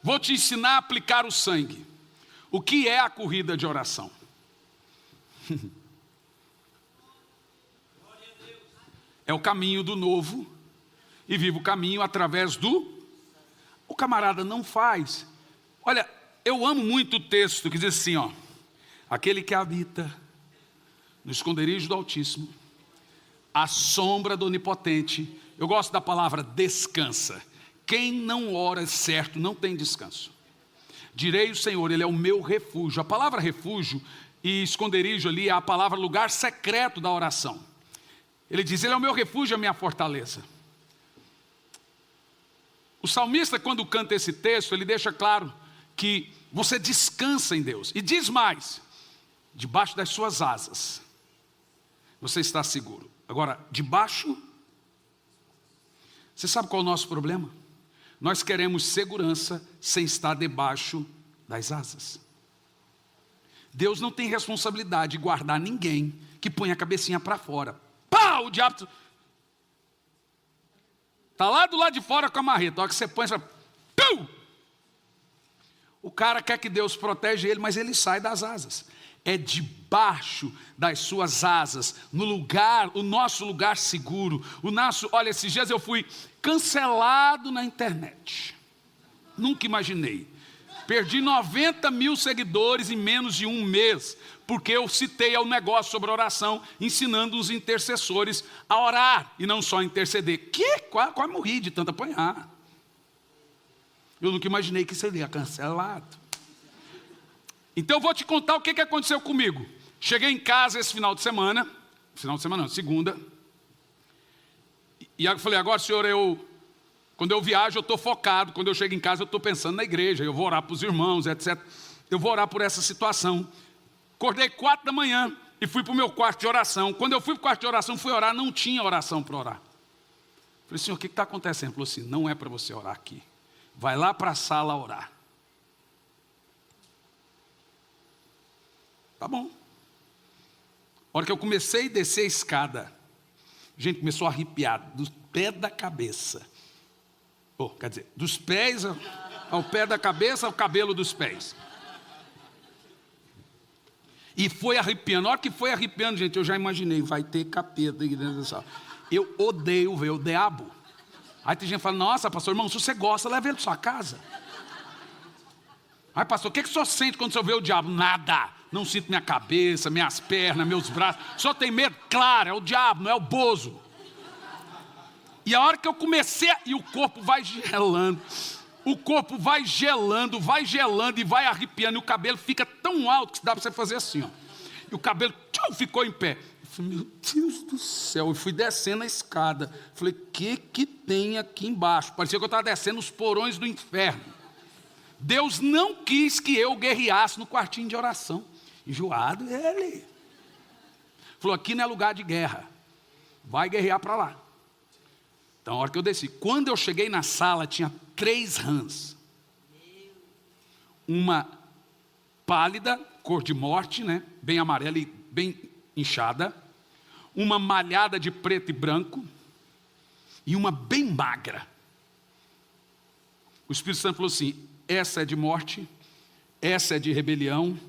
Vou te ensinar a aplicar o sangue. O que é a corrida de oração? É o caminho do novo e vive o caminho através do... O camarada não faz. Olha, eu amo muito o texto que diz assim, ó, aquele que habita no esconderijo do Altíssimo, à sombra do Onipotente. Eu gosto da palavra descansa. quem não ora certo não tem descanso. Direi o Senhor, Ele é o meu refúgio. A palavra refúgio e esconderijo ali é a palavra lugar secreto da oração. Ele diz, Ele é o meu refúgio, a minha fortaleza. O salmista, quando canta esse texto, ele deixa claro que você descansa em Deus. E diz mais, debaixo das suas asas, você está seguro. Agora, debaixo, você sabe qual é o nosso problema? Nós queremos segurança sem estar debaixo das asas. Deus não tem responsabilidade de guardar ninguém que põe a cabecinha para fora. Pá, o diabo está lá do lado de fora com a marreta. A hora que você põe, você fala, pum! O cara quer que Deus protege ele, mas ele sai das asas. É debaixo das suas asas, no lugar, o nosso lugar seguro. Olha, esses dias eu fui cancelado na internet. Nunca imaginei. Perdi 90 mil seguidores em menos de um mês, porque eu citei ao negócio sobre oração, ensinando os intercessores a orar e não só interceder. Quase morri de tanto apanhar. Eu nunca imaginei que seria cancelado. Então eu vou te contar o que aconteceu comigo. Cheguei em casa esse final de semana não, segunda. E eu falei, agora senhor, quando eu viajo eu estou focado, quando eu chego em casa eu estou pensando na igreja, eu vou orar para os irmãos, etc. Eu vou orar por essa situação. Acordei 4 da manhã e fui para o meu quarto de oração. Quando eu fui para o quarto de oração, fui orar, não tinha oração para orar. Falei, senhor, o que está acontecendo? Ele falou assim, não é para você orar aqui. Vai lá para a sala orar. Tá bom. A hora que eu comecei a descer a escada, a gente começou a arrepiar do pé da cabeça. Quer dizer, dos pés ao pé da cabeça, ao cabelo dos pés. E foi arrepiando. Na hora que foi arrepiando, gente, eu já imaginei, vai ter capeta aqui dentro da sala. Eu odeio ver o diabo. Aí tem gente que fala, nossa, pastor, irmão, se você gosta, leva ele para sua casa. Aí, pastor, o que o senhor sente quando o senhor vê o diabo? Nada. Não sinto minha cabeça, minhas pernas, meus braços. Só tem medo? Claro, é o diabo, não é o bozo. E a hora que eu comecei, e o corpo vai gelando. O corpo vai gelando e vai arrepiando. E o cabelo fica tão alto que dá para você fazer assim, ó. E o cabelo ficou em pé. Eu falei, meu Deus do céu. Eu fui descendo a escada. Falei, o que tem aqui embaixo? Parecia que eu estava descendo os porões do inferno. Deus não quis que eu guerreasse no quartinho de oração. Enjoado ele. Falou, aqui não é lugar de guerra. Vai guerrear para lá. Então, a hora que eu desci. Quando eu cheguei na sala, tinha 3 rãs. Uma pálida, cor de morte, né? Bem amarela e bem inchada. Uma malhada de preto e branco. E uma bem magra. O Espírito Santo falou assim, essa é de morte, essa é de rebelião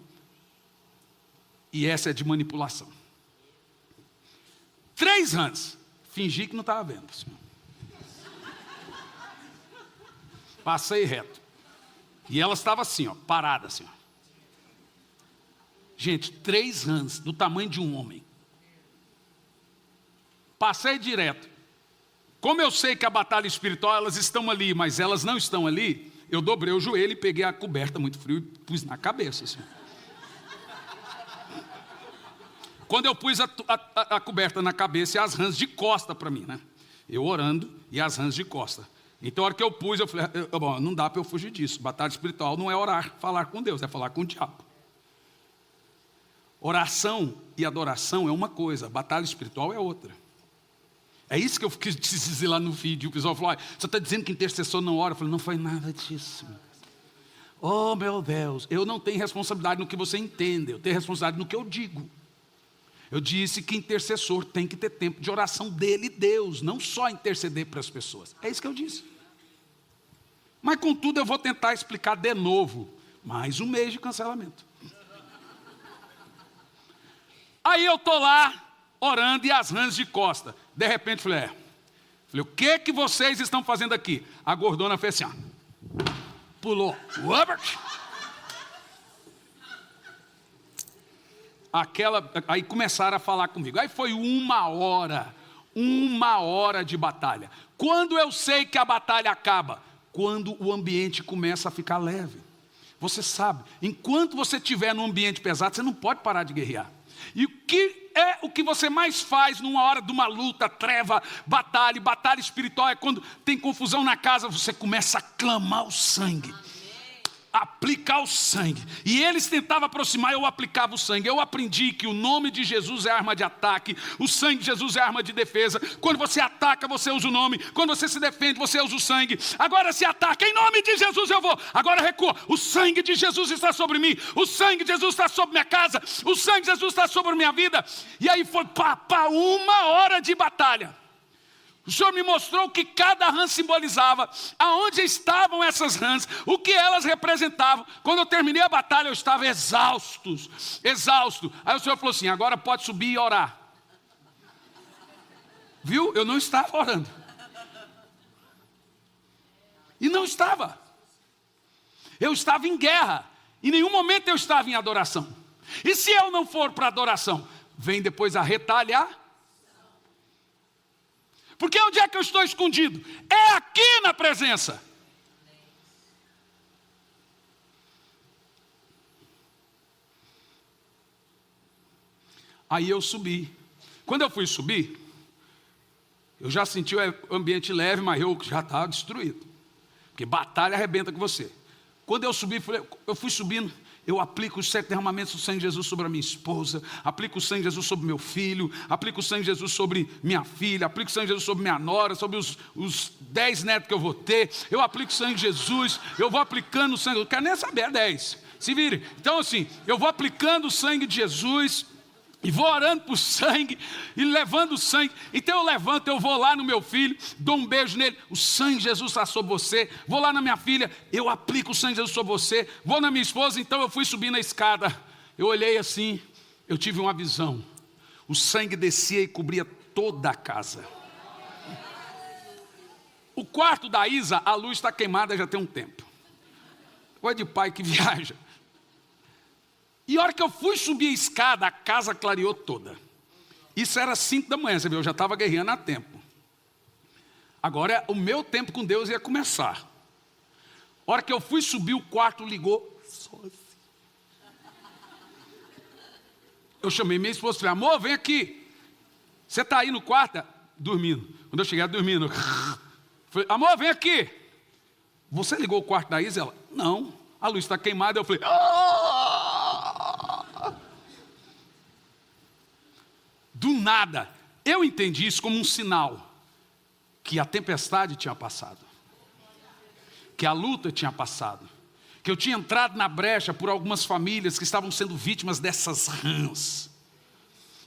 e essa é de manipulação. 3 rãs. Fingi que não estava vendo. Passei reto. E ela estava assim, ó, parada assim. Ó. Gente, 3 rãs do tamanho de um homem. Passei direto. Como eu sei que a batalha espiritual, elas estão ali, mas elas não estão ali, eu dobrei o joelho e peguei a coberta muito frio e pus na cabeça. Assim. Quando eu pus a coberta na cabeça e as rãs de costa para mim, né? Eu orando e as rãs de costa. Então, a hora que eu pus, eu falei, bom, não dá para eu fugir disso. Batalha espiritual não é orar, falar com Deus, é falar com o diabo. Oração e adoração é uma coisa, batalha espiritual é outra. É isso que eu quis dizer lá no vídeo. O pessoal falou, você está dizendo que intercessor não ora? Eu falei, não foi nada disso. Oh, meu Deus, eu não tenho responsabilidade no que você entende, eu tenho responsabilidade no que eu digo. Eu disse que intercessor tem que ter tempo de oração dele e Deus, não só interceder para as pessoas. É isso que eu disse. Mas, contudo, eu vou tentar explicar de novo. Mais um mês de cancelamento. Aí eu estou lá, orando e as rãs de costa. De repente, falei, o que vocês estão fazendo aqui? A gordona fez assim, ó. Pulou. Robert! Aí começaram a falar comigo. Aí foi 1 hora de batalha. Quando eu sei que a batalha acaba? quando o ambiente começa a ficar leve. Você sabe, enquanto você estiver num ambiente pesado, você não pode parar de guerrear. E o que você mais faz numa hora de uma luta, treva, batalha espiritual, é quando tem confusão na casa, você começa a clamar o sangue. Aplicar o sangue. E eles tentavam aproximar, eu aplicava o sangue. Eu aprendi que o nome de Jesus é arma de ataque, o sangue de Jesus é arma de defesa. Quando você ataca, você usa o nome. Quando você se defende, você usa o sangue. Agora se ataca, em nome de Jesus eu vou. Agora recua, o sangue de Jesus está sobre mim, o sangue de Jesus está sobre minha casa, o sangue de Jesus está sobre minha vida. E aí foi para 1 hora de batalha. O Senhor me mostrou o que cada rã simbolizava, aonde estavam essas rãs, o que elas representavam. Quando eu terminei a batalha, eu estava exausto. Aí o Senhor falou assim, agora pode subir e orar. Viu? Eu não estava orando. E não estava. Eu estava em guerra. Em nenhum momento eu estava em adoração. E se eu não for para adoração, vem depois a retaliar. Porque onde é que eu estou escondido? É aqui na presença. Aí eu subi. Quando eu fui subir, eu já senti o ambiente leve, mas eu já estava destruído. Porque batalha arrebenta com você. Quando eu subi, eu fui subindo. Eu aplico os 7 derramamentos do sangue de Jesus sobre a minha esposa, aplico o sangue de Jesus sobre meu filho, aplico o sangue de Jesus sobre minha filha, aplico o sangue de Jesus sobre minha nora, sobre os 10 netos que eu vou ter, eu aplico o sangue de Jesus, eu vou aplicando o sangue, eu não quero nem saber, é 10, se vire. Então assim, eu vou aplicando o sangue de Jesus, e vou orando por sangue, e levando o sangue. Então eu levanto, eu vou lá no meu filho, dou um beijo nele, o sangue de Jesus está sobre você. Vou lá na minha filha, eu aplico o sangue de Jesus sobre você. Vou na minha esposa, então eu fui subir na escada. Eu olhei assim, eu tive uma visão. O sangue descia e cobria toda a casa. O quarto da Isa, a luz está queimada já tem um tempo. Coisa de pai que viaja. E a hora que eu fui subir a escada, a casa clareou toda. Isso era 5 da manhã, você viu? Eu já estava guerreando há tempo. Agora o meu tempo com Deus ia começar. A hora que eu fui subir, o quarto ligou sozinho. Eu chamei minha esposa e falei, amor, vem aqui. Você está aí no quarto? Dormindo. Quando eu cheguei, dormindo. Falei, amor, vem aqui. Você ligou o quarto da Isa? Ela, não. A luz está queimada. Eu falei, do nada, eu entendi isso como um sinal que a tempestade tinha passado, que a luta tinha passado, que eu tinha entrado na brecha por algumas famílias que estavam sendo vítimas dessas rãs.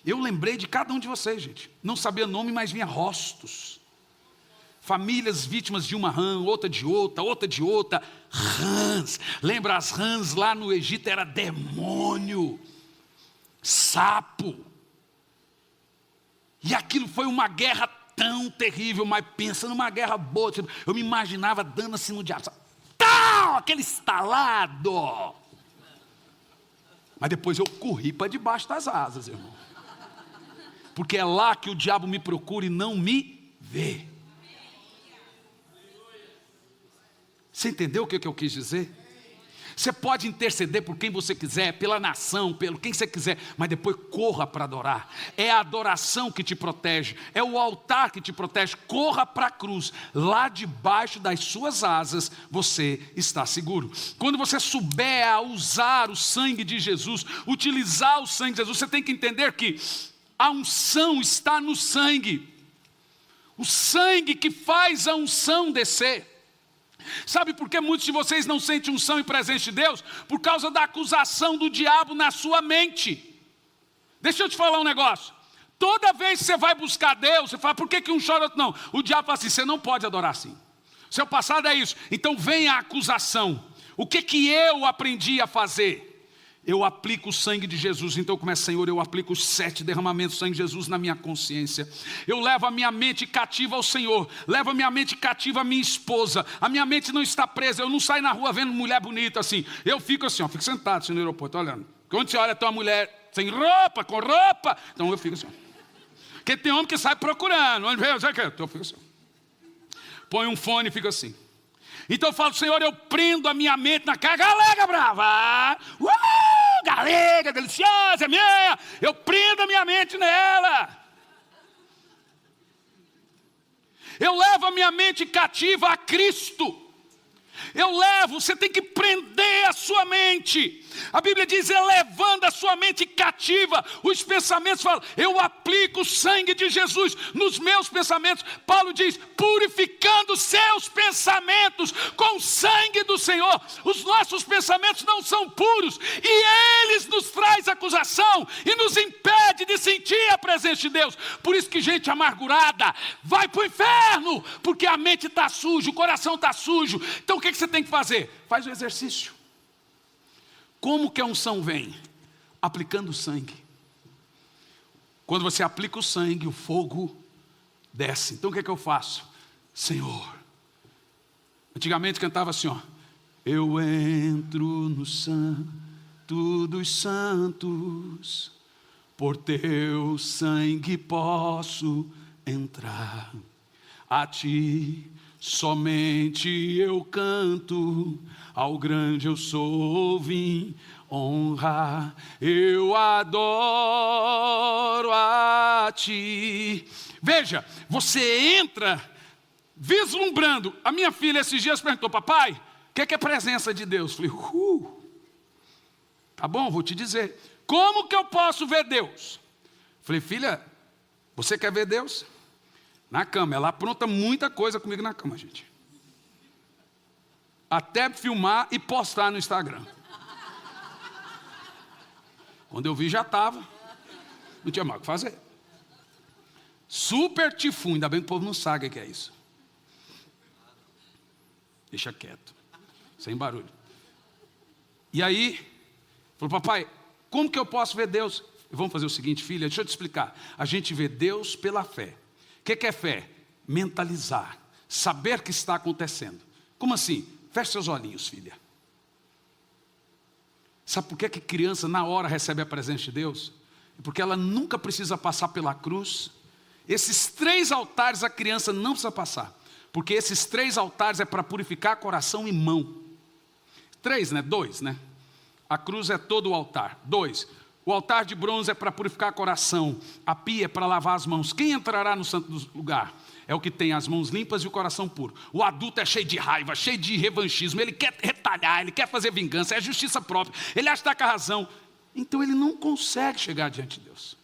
Eu lembrei de cada um de vocês, gente. Não sabia nome, mas vinha rostos. Famílias vítimas de uma rã, outra de outra, rãs. Lembra, as rãs lá no Egito era demônio, sapo. E aquilo foi uma guerra tão terrível, mas pensa numa guerra boa. Eu me imaginava dando assim no diabo, tá, aquele estalado. Mas depois eu corri para debaixo das asas, irmão. Porque é lá que o diabo me procura e não me vê. Você entendeu o que eu quis dizer? Você pode interceder por quem você quiser, pela nação, pelo quem você quiser, mas depois corra para adorar. É a adoração que te protege, é o altar que te protege. Corra para a cruz, lá debaixo das suas asas você está seguro. Quando você souber a usar o sangue de Jesus, utilizar o sangue de Jesus, você tem que entender que a unção está no sangue. O sangue que faz a unção descer. Sabe por que muitos de vocês não sentem unção e presença de Deus? Por causa da acusação do diabo na sua mente. Deixa eu te falar um negócio. Toda vez que você vai buscar Deus, você fala, por que um chora outro não? O diabo fala assim, você não pode adorar assim. Seu passado é isso. Então vem a acusação. O que eu aprendi a fazer? Eu aplico o sangue de Jesus. Então começa, Senhor, eu aplico os 7 derramamentos do sangue de Jesus na minha consciência. Eu levo a minha mente cativa ao Senhor. Levo a minha mente cativa à minha esposa. A minha mente não está presa. Eu não saio na rua vendo mulher bonita assim. Eu fico assim, fico sentado assim, no aeroporto, olhando. Quando você olha, tem uma mulher sem roupa, com roupa. Então eu fico assim. Porque tem homem que sai procurando. Onde veio? Eu fico assim. Põe um fone e fica assim. Então eu falo, Senhor, eu prendo a minha mente naquela galega brava. Galega deliciosa, minha. Eu prendo a minha mente nela. Eu levo a minha mente cativa a Cristo. Você tem que prender a sua mente. A Bíblia diz, elevando a sua mente cativa. Os pensamentos falam, eu aplico o sangue de Jesus nos meus pensamentos. Paulo diz, purificando seus pensamentos com o sangue do Senhor. Os nossos pensamentos não são puros, e eles nos traz acusação e nos impede de sentir a presença de Deus. Por isso que gente amargurada vai para o inferno, porque a mente está suja, o coração está sujo. Então o que você tem que fazer? Faz o exercício. Como que a unção vem? Aplicando o sangue. Quando você aplica o sangue, o fogo desce. Então o que é que eu faço? Senhor, antigamente cantava assim, ó, eu entro no santo dos santos, por teu sangue posso entrar, a ti somente eu canto, ao grande eu sou vim honrar, eu adoro a ti. Veja, você entra vislumbrando. A minha filha esses dias perguntou, papai, o que é presença de Deus? Eu falei, tá bom, vou te dizer. Como que eu posso ver Deus? Eu falei, filha, você quer ver Deus? Na cama. Ela apronta muita coisa comigo na cama, gente. Até filmar e postar no Instagram. Quando eu vi já estava. Não tinha mais o que fazer. Super tifum. Ainda bem que o povo não sabe o que é isso. Deixa quieto. Sem barulho. E aí, falou, papai, como que eu posso ver Deus? Vamos fazer o seguinte, filha, deixa eu te explicar. A gente vê Deus pela fé. O que é fé? Mentalizar. Saber que está acontecendo. Como assim? Feche seus olhinhos, filha. Sabe por que criança na hora recebe a presença de Deus? Porque ela nunca precisa passar pela cruz. Esses 3 altares a criança não precisa passar. Porque esses 3 altares é para purificar coração e mão. 3, né? 2, né? A cruz é todo o altar. 2. O altar de bronze é para purificar coração. A pia é para lavar as mãos. Quem entrará no santo lugar? É o que tem as mãos limpas e o coração puro. O adulto é cheio de raiva, cheio de revanchismo. Ele quer retalhar, ele quer fazer vingança. É justiça própria. Ele acha que está com a razão. Então ele não consegue chegar diante de Deus.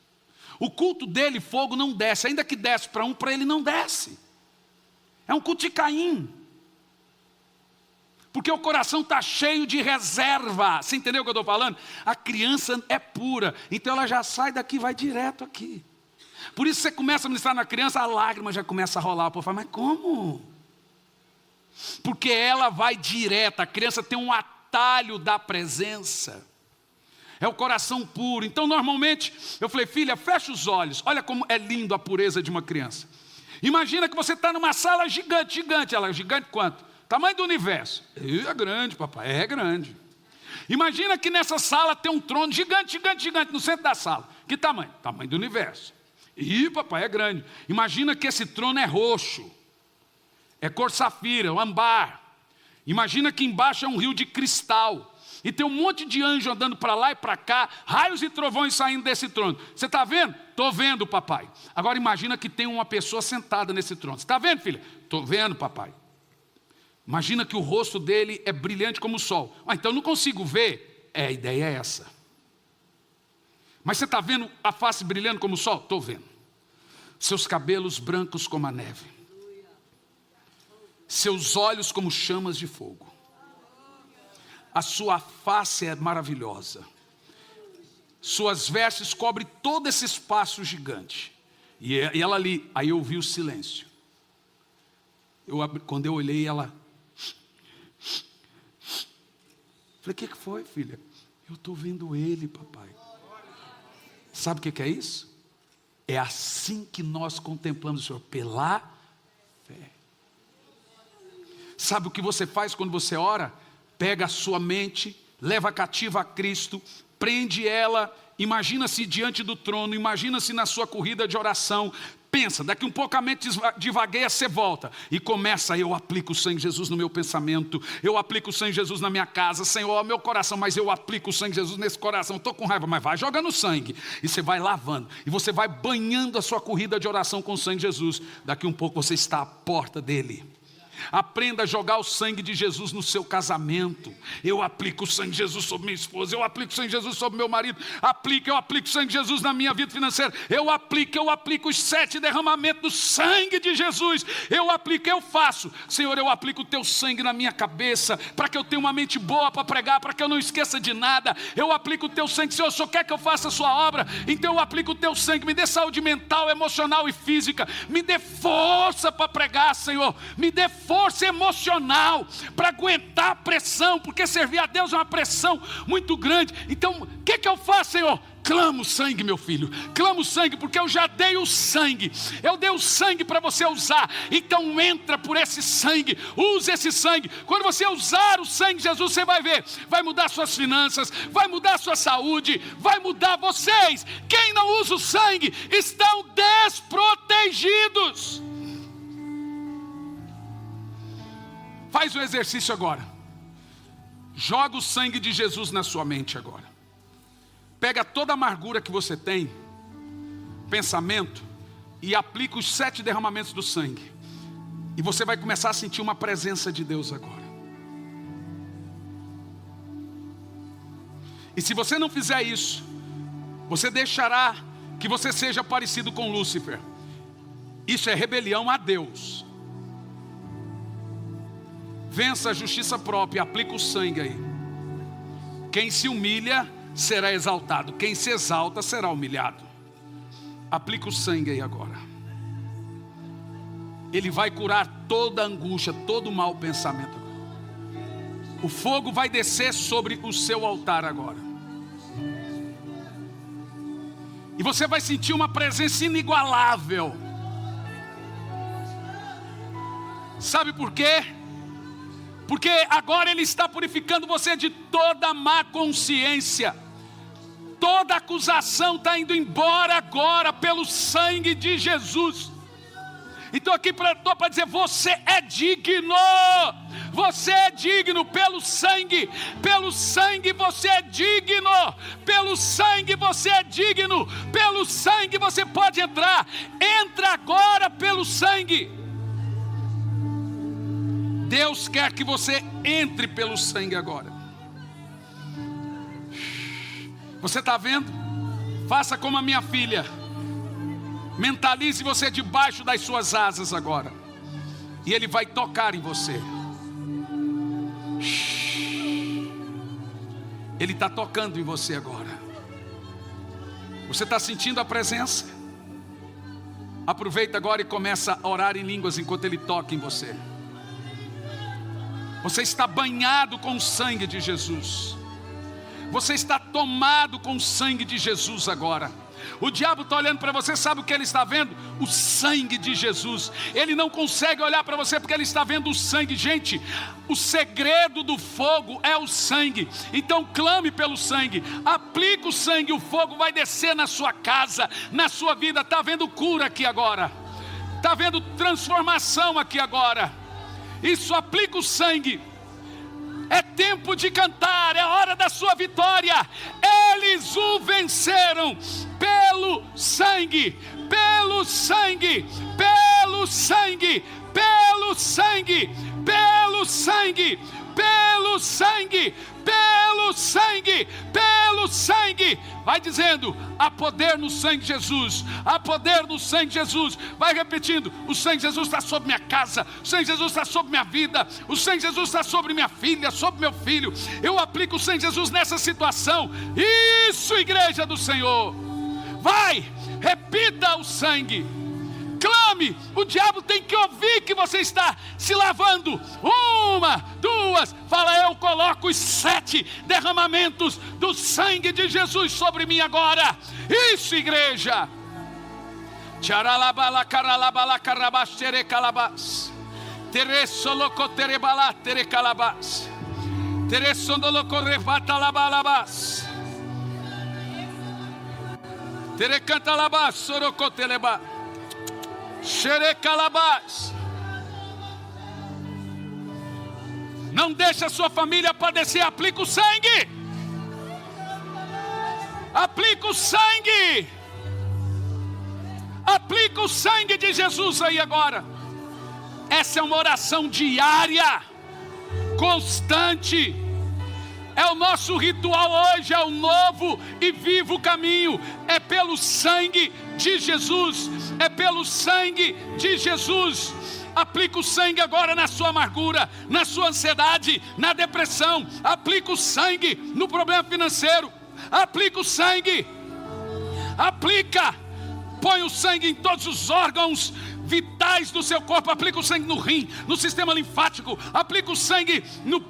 O culto dele, fogo, não desce. Ainda que desce para um, para ele não desce. É um culto de Caim. Porque o coração está cheio de reserva. Você entendeu o que eu estou falando? A criança é pura. Então ela já sai daqui e vai direto aqui. Por isso você começa a ministrar na criança, a lágrima já começa a rolar. O povo fala, mas como? Porque ela vai direto. A criança tem um atalho da presença. É o coração puro. Então normalmente, eu falei, filha, fecha os olhos. Olha como é lindo a pureza de uma criança. Imagina que você está numa sala gigante, gigante. Ela é gigante quanto? Tamanho do universo. É grande, papai, é grande. Imagina que nessa sala tem um trono gigante, gigante, gigante, no centro da sala. Que tamanho? Tamanho do universo. Papai, é grande. Imagina que esse trono é roxo. É cor safira, âmbar. Imagina que embaixo é um rio de cristal. E tem um monte de anjo andando para lá e para cá, raios e trovões saindo desse trono. Você está vendo? Estou vendo, papai. Agora imagina que tem uma pessoa sentada nesse trono. Você está vendo, filha? Estou vendo, papai. Imagina que o rosto dele é brilhante como o sol. Então eu não consigo ver. A ideia é essa. Mas você está vendo a face brilhando como o sol? Estou vendo. Seus cabelos brancos como a neve. Seus olhos como chamas de fogo. A sua face é maravilhosa. Suas vestes cobrem todo esse espaço gigante. E ela ali, aí eu ouvi o silêncio. Quando eu olhei, ela... Falei, o que foi, filha? Eu estou vendo ele, papai. Sabe o que é isso? É assim que nós contemplamos o Senhor, pela fé. Sabe o que você faz quando você ora? Pega a sua mente, leva cativa a Cristo, prende ela, imagina-se diante do trono, imagina-se na sua corrida de oração, Pensa, daqui um pouco a mente divagueia, você volta. E começa, eu aplico o sangue de Jesus no meu pensamento. Eu aplico o sangue de Jesus na minha casa. Senhor, meu coração, mas eu aplico o sangue de Jesus nesse coração. Estou com raiva, mas vai jogando sangue. E você vai lavando. E você vai banhando a sua corrida de oração com o sangue de Jesus. Daqui um pouco você está à porta dele. Aprenda a jogar o sangue de Jesus no seu casamento. Eu aplico o sangue de Jesus sobre minha esposa. Eu aplico o sangue de Jesus sobre meu marido. Eu aplico o sangue de Jesus na minha vida financeira. Eu aplico os 7 derramamentos do sangue de Jesus. Eu faço. Senhor, eu aplico o teu sangue na minha cabeça, para que eu tenha uma mente boa para pregar, para que eu não esqueça de nada. Eu aplico o teu sangue. Senhor, o Senhor quer que eu faça a sua obra? Então eu aplico o teu sangue. Me dê saúde mental, emocional e física. Me dê força para pregar, Senhor. Me dê força emocional para aguentar a pressão, porque servir a Deus é uma pressão muito grande. Então, o que eu faço, Senhor? Clama o sangue, meu filho. Clama o sangue, porque eu já dei o sangue. Eu dei o sangue para você usar. Então entra por esse sangue. Use esse sangue. Quando você usar o sangue de Jesus, você vai ver. Vai mudar suas finanças. Vai mudar sua saúde. Vai mudar vocês. Quem não usa o sangue estão desprotegidos. Faz o exercício agora. Joga o sangue de Jesus na sua mente agora. Pega toda a amargura que você tem, pensamento, e aplica os 7 derramamentos do sangue. E você vai começar a sentir uma presença de Deus agora. E se você não fizer isso, você deixará que você seja parecido com Lúcifer. Isso é rebelião a Deus. Vença a justiça própria, aplica o sangue aí. Quem se humilha será exaltado, quem se exalta será humilhado. Aplica o sangue aí agora. Ele vai curar toda angústia, todo mau pensamento. O fogo vai descer sobre o seu altar agora. E você vai sentir uma presença inigualável. Sabe por quê? Porque agora Ele está purificando você de toda má consciência. Toda acusação está indo embora agora pelo sangue de Jesus. Então aqui estou para dizer, você é digno. Você é digno pelo sangue. Pelo sangue você é digno. Pelo sangue você é digno. Pelo sangue você pode entrar. Entra agora pelo sangue. Deus quer que você entre pelo sangue agora. Você está vendo? Faça como a minha filha. Mentalize você debaixo das suas asas agora. E Ele vai tocar em você. Ele está tocando em você agora. Você está sentindo a presença? Aproveita agora e começa a orar em línguas enquanto Ele toca em você. Você está banhado com o sangue de Jesus. Você está tomado com o sangue de Jesus agora. O diabo está olhando para você, sabe o que ele está vendo? O sangue de Jesus. Ele não consegue olhar para você porque ele está vendo o sangue. Gente, o segredo do fogo é o sangue. Então clame pelo sangue. Aplica o sangue, o fogo vai descer na sua casa, na sua vida. Está vendo cura aqui agora. Está vendo transformação aqui agora. Isso, aplica o sangue. É tempo de cantar, é hora da sua vitória. Eles o venceram pelo sangue, pelo sangue, pelo sangue, pelo sangue, pelo sangue, pelo sangue, pelo sangue, pelo sangue. Vai dizendo, há poder no sangue de Jesus, há poder no sangue de Jesus. Vai repetindo, o sangue de Jesus está sobre minha casa, o sangue de Jesus está sobre minha vida, o sangue de Jesus está sobre minha filha, sobre meu filho. Eu aplico o sangue de Jesus nessa situação. Isso, igreja do Senhor. Vai, repita o sangue. Clame, o diabo tem que ouvir que você está se lavando. 1, 2, fala, eu coloco os 7 derramamentos do sangue de Jesus sobre mim agora. Isso, igreja. Tcharalabala caralabala carabas tere calabas. Teresoloco terebala tere calabas. Teresondoloco revata labalabas. Tere canta labas soroco teleba. Xerecalabás. Não deixe a sua família padecer. Aplica o sangue. Aplica o sangue. Aplica o sangue de Jesus aí agora. Essa é uma oração diária, constante. É o nosso ritual hoje, é o novo e vivo caminho. É pelo sangue de Jesus. É pelo sangue de Jesus. Aplica o sangue agora na sua amargura, na sua ansiedade, na depressão. Aplica o sangue no problema financeiro. Aplica o sangue. Aplica. Põe o sangue em todos os órgãos vitais do seu corpo. Aplica o sangue no rim, no sistema linfático. Aplica o sangue no...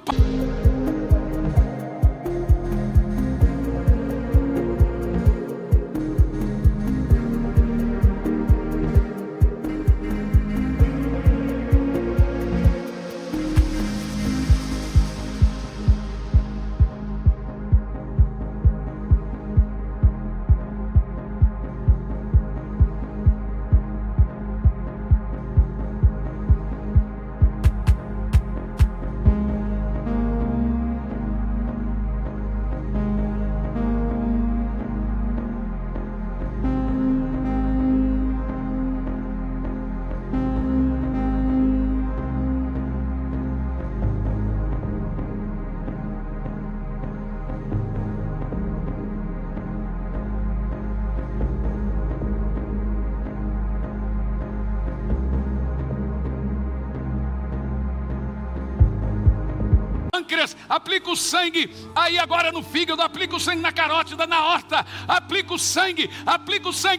Aplica o sangue aí agora no fígado. Aplica o sangue na carótida, na horta. Aplica o sangue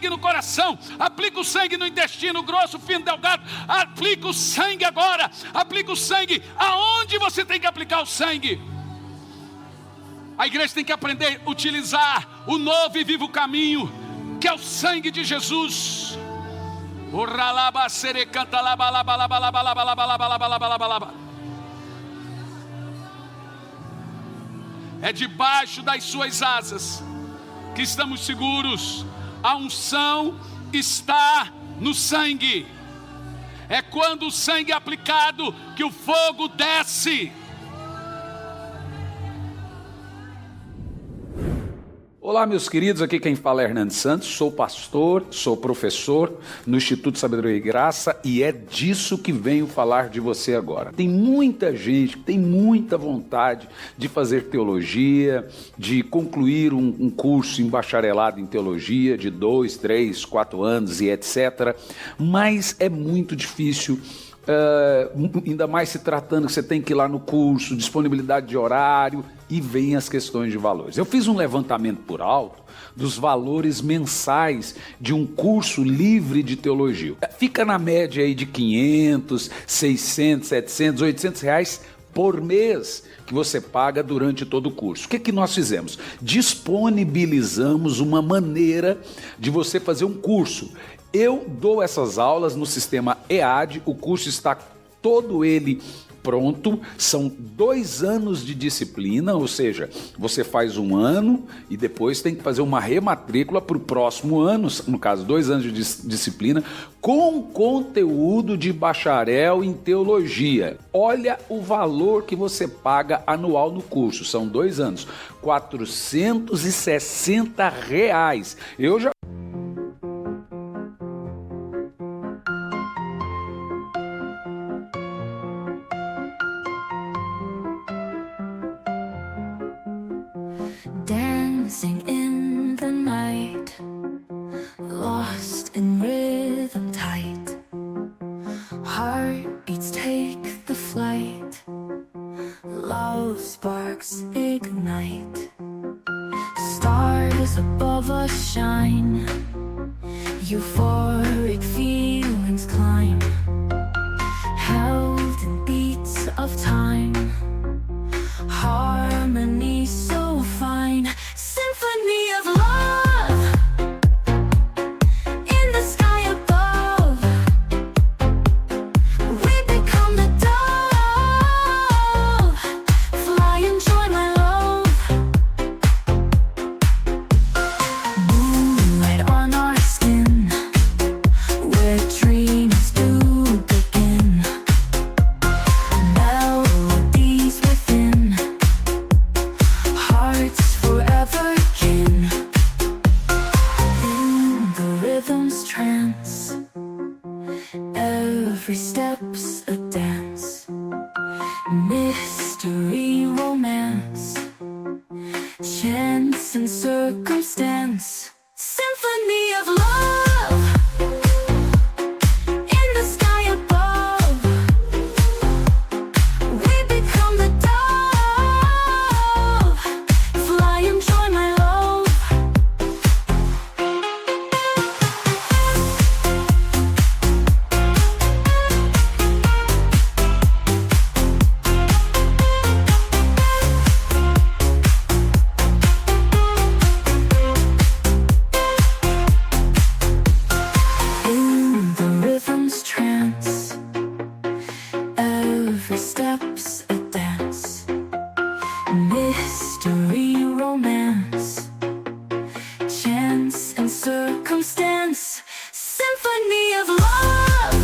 no coração. Aplica o sangue no intestino grosso, fino, delgado. Aplica o sangue agora. Aplica o sangue aonde você tem que aplicar o sangue. A igreja tem que aprender a utilizar o novo e vivo caminho, que é o sangue de Jesus. É debaixo das suas asas que estamos seguros. A unção está no sangue. É quando o sangue é aplicado que o fogo desce. Olá, meus queridos, aqui quem fala é Hernandes Santos, sou pastor, sou professor no Instituto Sabedoria e Graça e é disso que venho falar de você agora. Tem muita gente que tem muita vontade de fazer teologia, de concluir um curso em bacharelado em teologia de 2, 3, 4 anos e etc. Mas é muito difícil. Ainda mais se tratando que você tem que ir lá no curso, disponibilidade de horário e vem as questões de valores. Eu fiz um levantamento por alto dos valores mensais de um curso livre de teologia. Fica na média aí de 500, 600, 700, 800 reais por mês que você paga durante todo o curso. O que nós fizemos? Disponibilizamos uma maneira de você fazer um curso. Eu dou essas aulas no sistema EAD, o curso está todo ele pronto, são 2 anos de disciplina, ou seja, você faz 1 ano e depois tem que fazer uma rematrícula para o próximo ano, no caso 2 anos de disciplina, com conteúdo de bacharel em teologia. Olha o valor que você paga anual no curso, são 2 anos, R$460. Eu já dancing in the night, lost in rhythm tight, heartbeats take the flight, love sparks ignite, stars above us shine, euphoric feelings climb, held in beats of time, harmony so fine, symphony of love. steps, a dance, mystery, romance, chance and circumstance, symphony of love. In the sky above, we become the dove. Fly and join my love. In the rhythm's trance, every step's a dance, mystery, romance, chance and circumstance, symphony of love.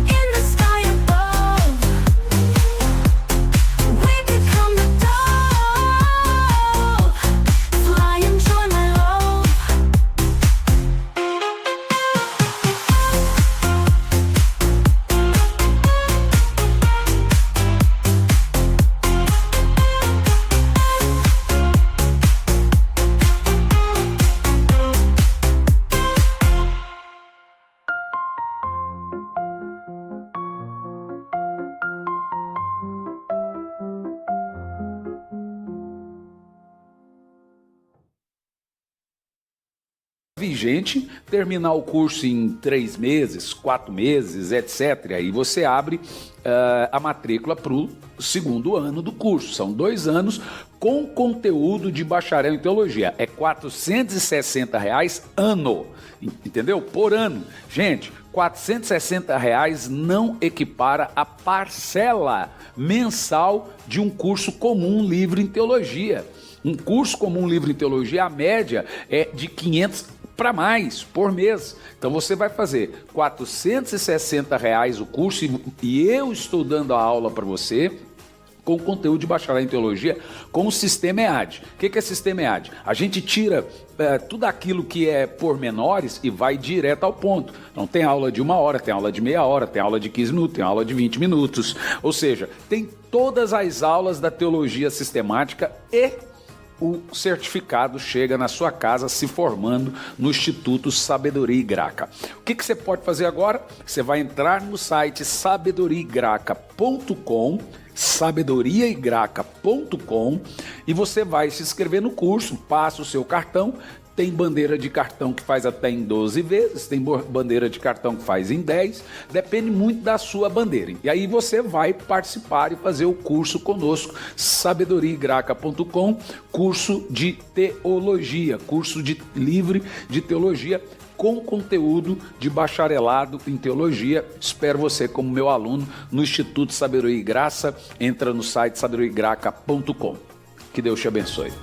In the sky above, we become the dove. Fly and join my love. Vigente, terminar o curso em 3 meses, 4 meses, etc. Aí você abre a matrícula para o segundo ano do curso. São 2 anos com conteúdo de bacharel em teologia. É R$ 460 ano, entendeu? Por ano. Gente, R$ 460 não equipara a parcela mensal de um curso comum livre em teologia. Um curso comum livre em teologia, a média é de 500 para mais por mês. Então você vai fazer R$ 460 o curso e eu estou dando a aula para você com conteúdo de bacharel em teologia com o sistema EAD. O que é sistema EAD? A gente tira tudo aquilo que é pormenores e vai direto ao ponto. Não tem aula de 1 hora, tem aula de meia hora, tem aula de 15 minutos, tem aula de 20 minutos. Ou seja, tem todas as aulas da teologia sistemática e o certificado chega na sua casa se formando no Instituto Sabedoria e Graca. O que você pode fazer agora? Você vai entrar no site sabedoriaigraca.com, sabedoriaigraca.com, e você vai se inscrever no curso, passa o seu cartão. Tem bandeira de cartão que faz até em 12 vezes, tem bandeira de cartão que faz em 10, depende muito da sua bandeira. E aí você vai participar e fazer o curso conosco, sabedoriaigraca.com, curso de teologia, curso livre de teologia com conteúdo de bacharelado em teologia. Espero você como meu aluno no Instituto Sabedoria e Graça. Entra no site sabedoriaigraca.com. Que Deus te abençoe.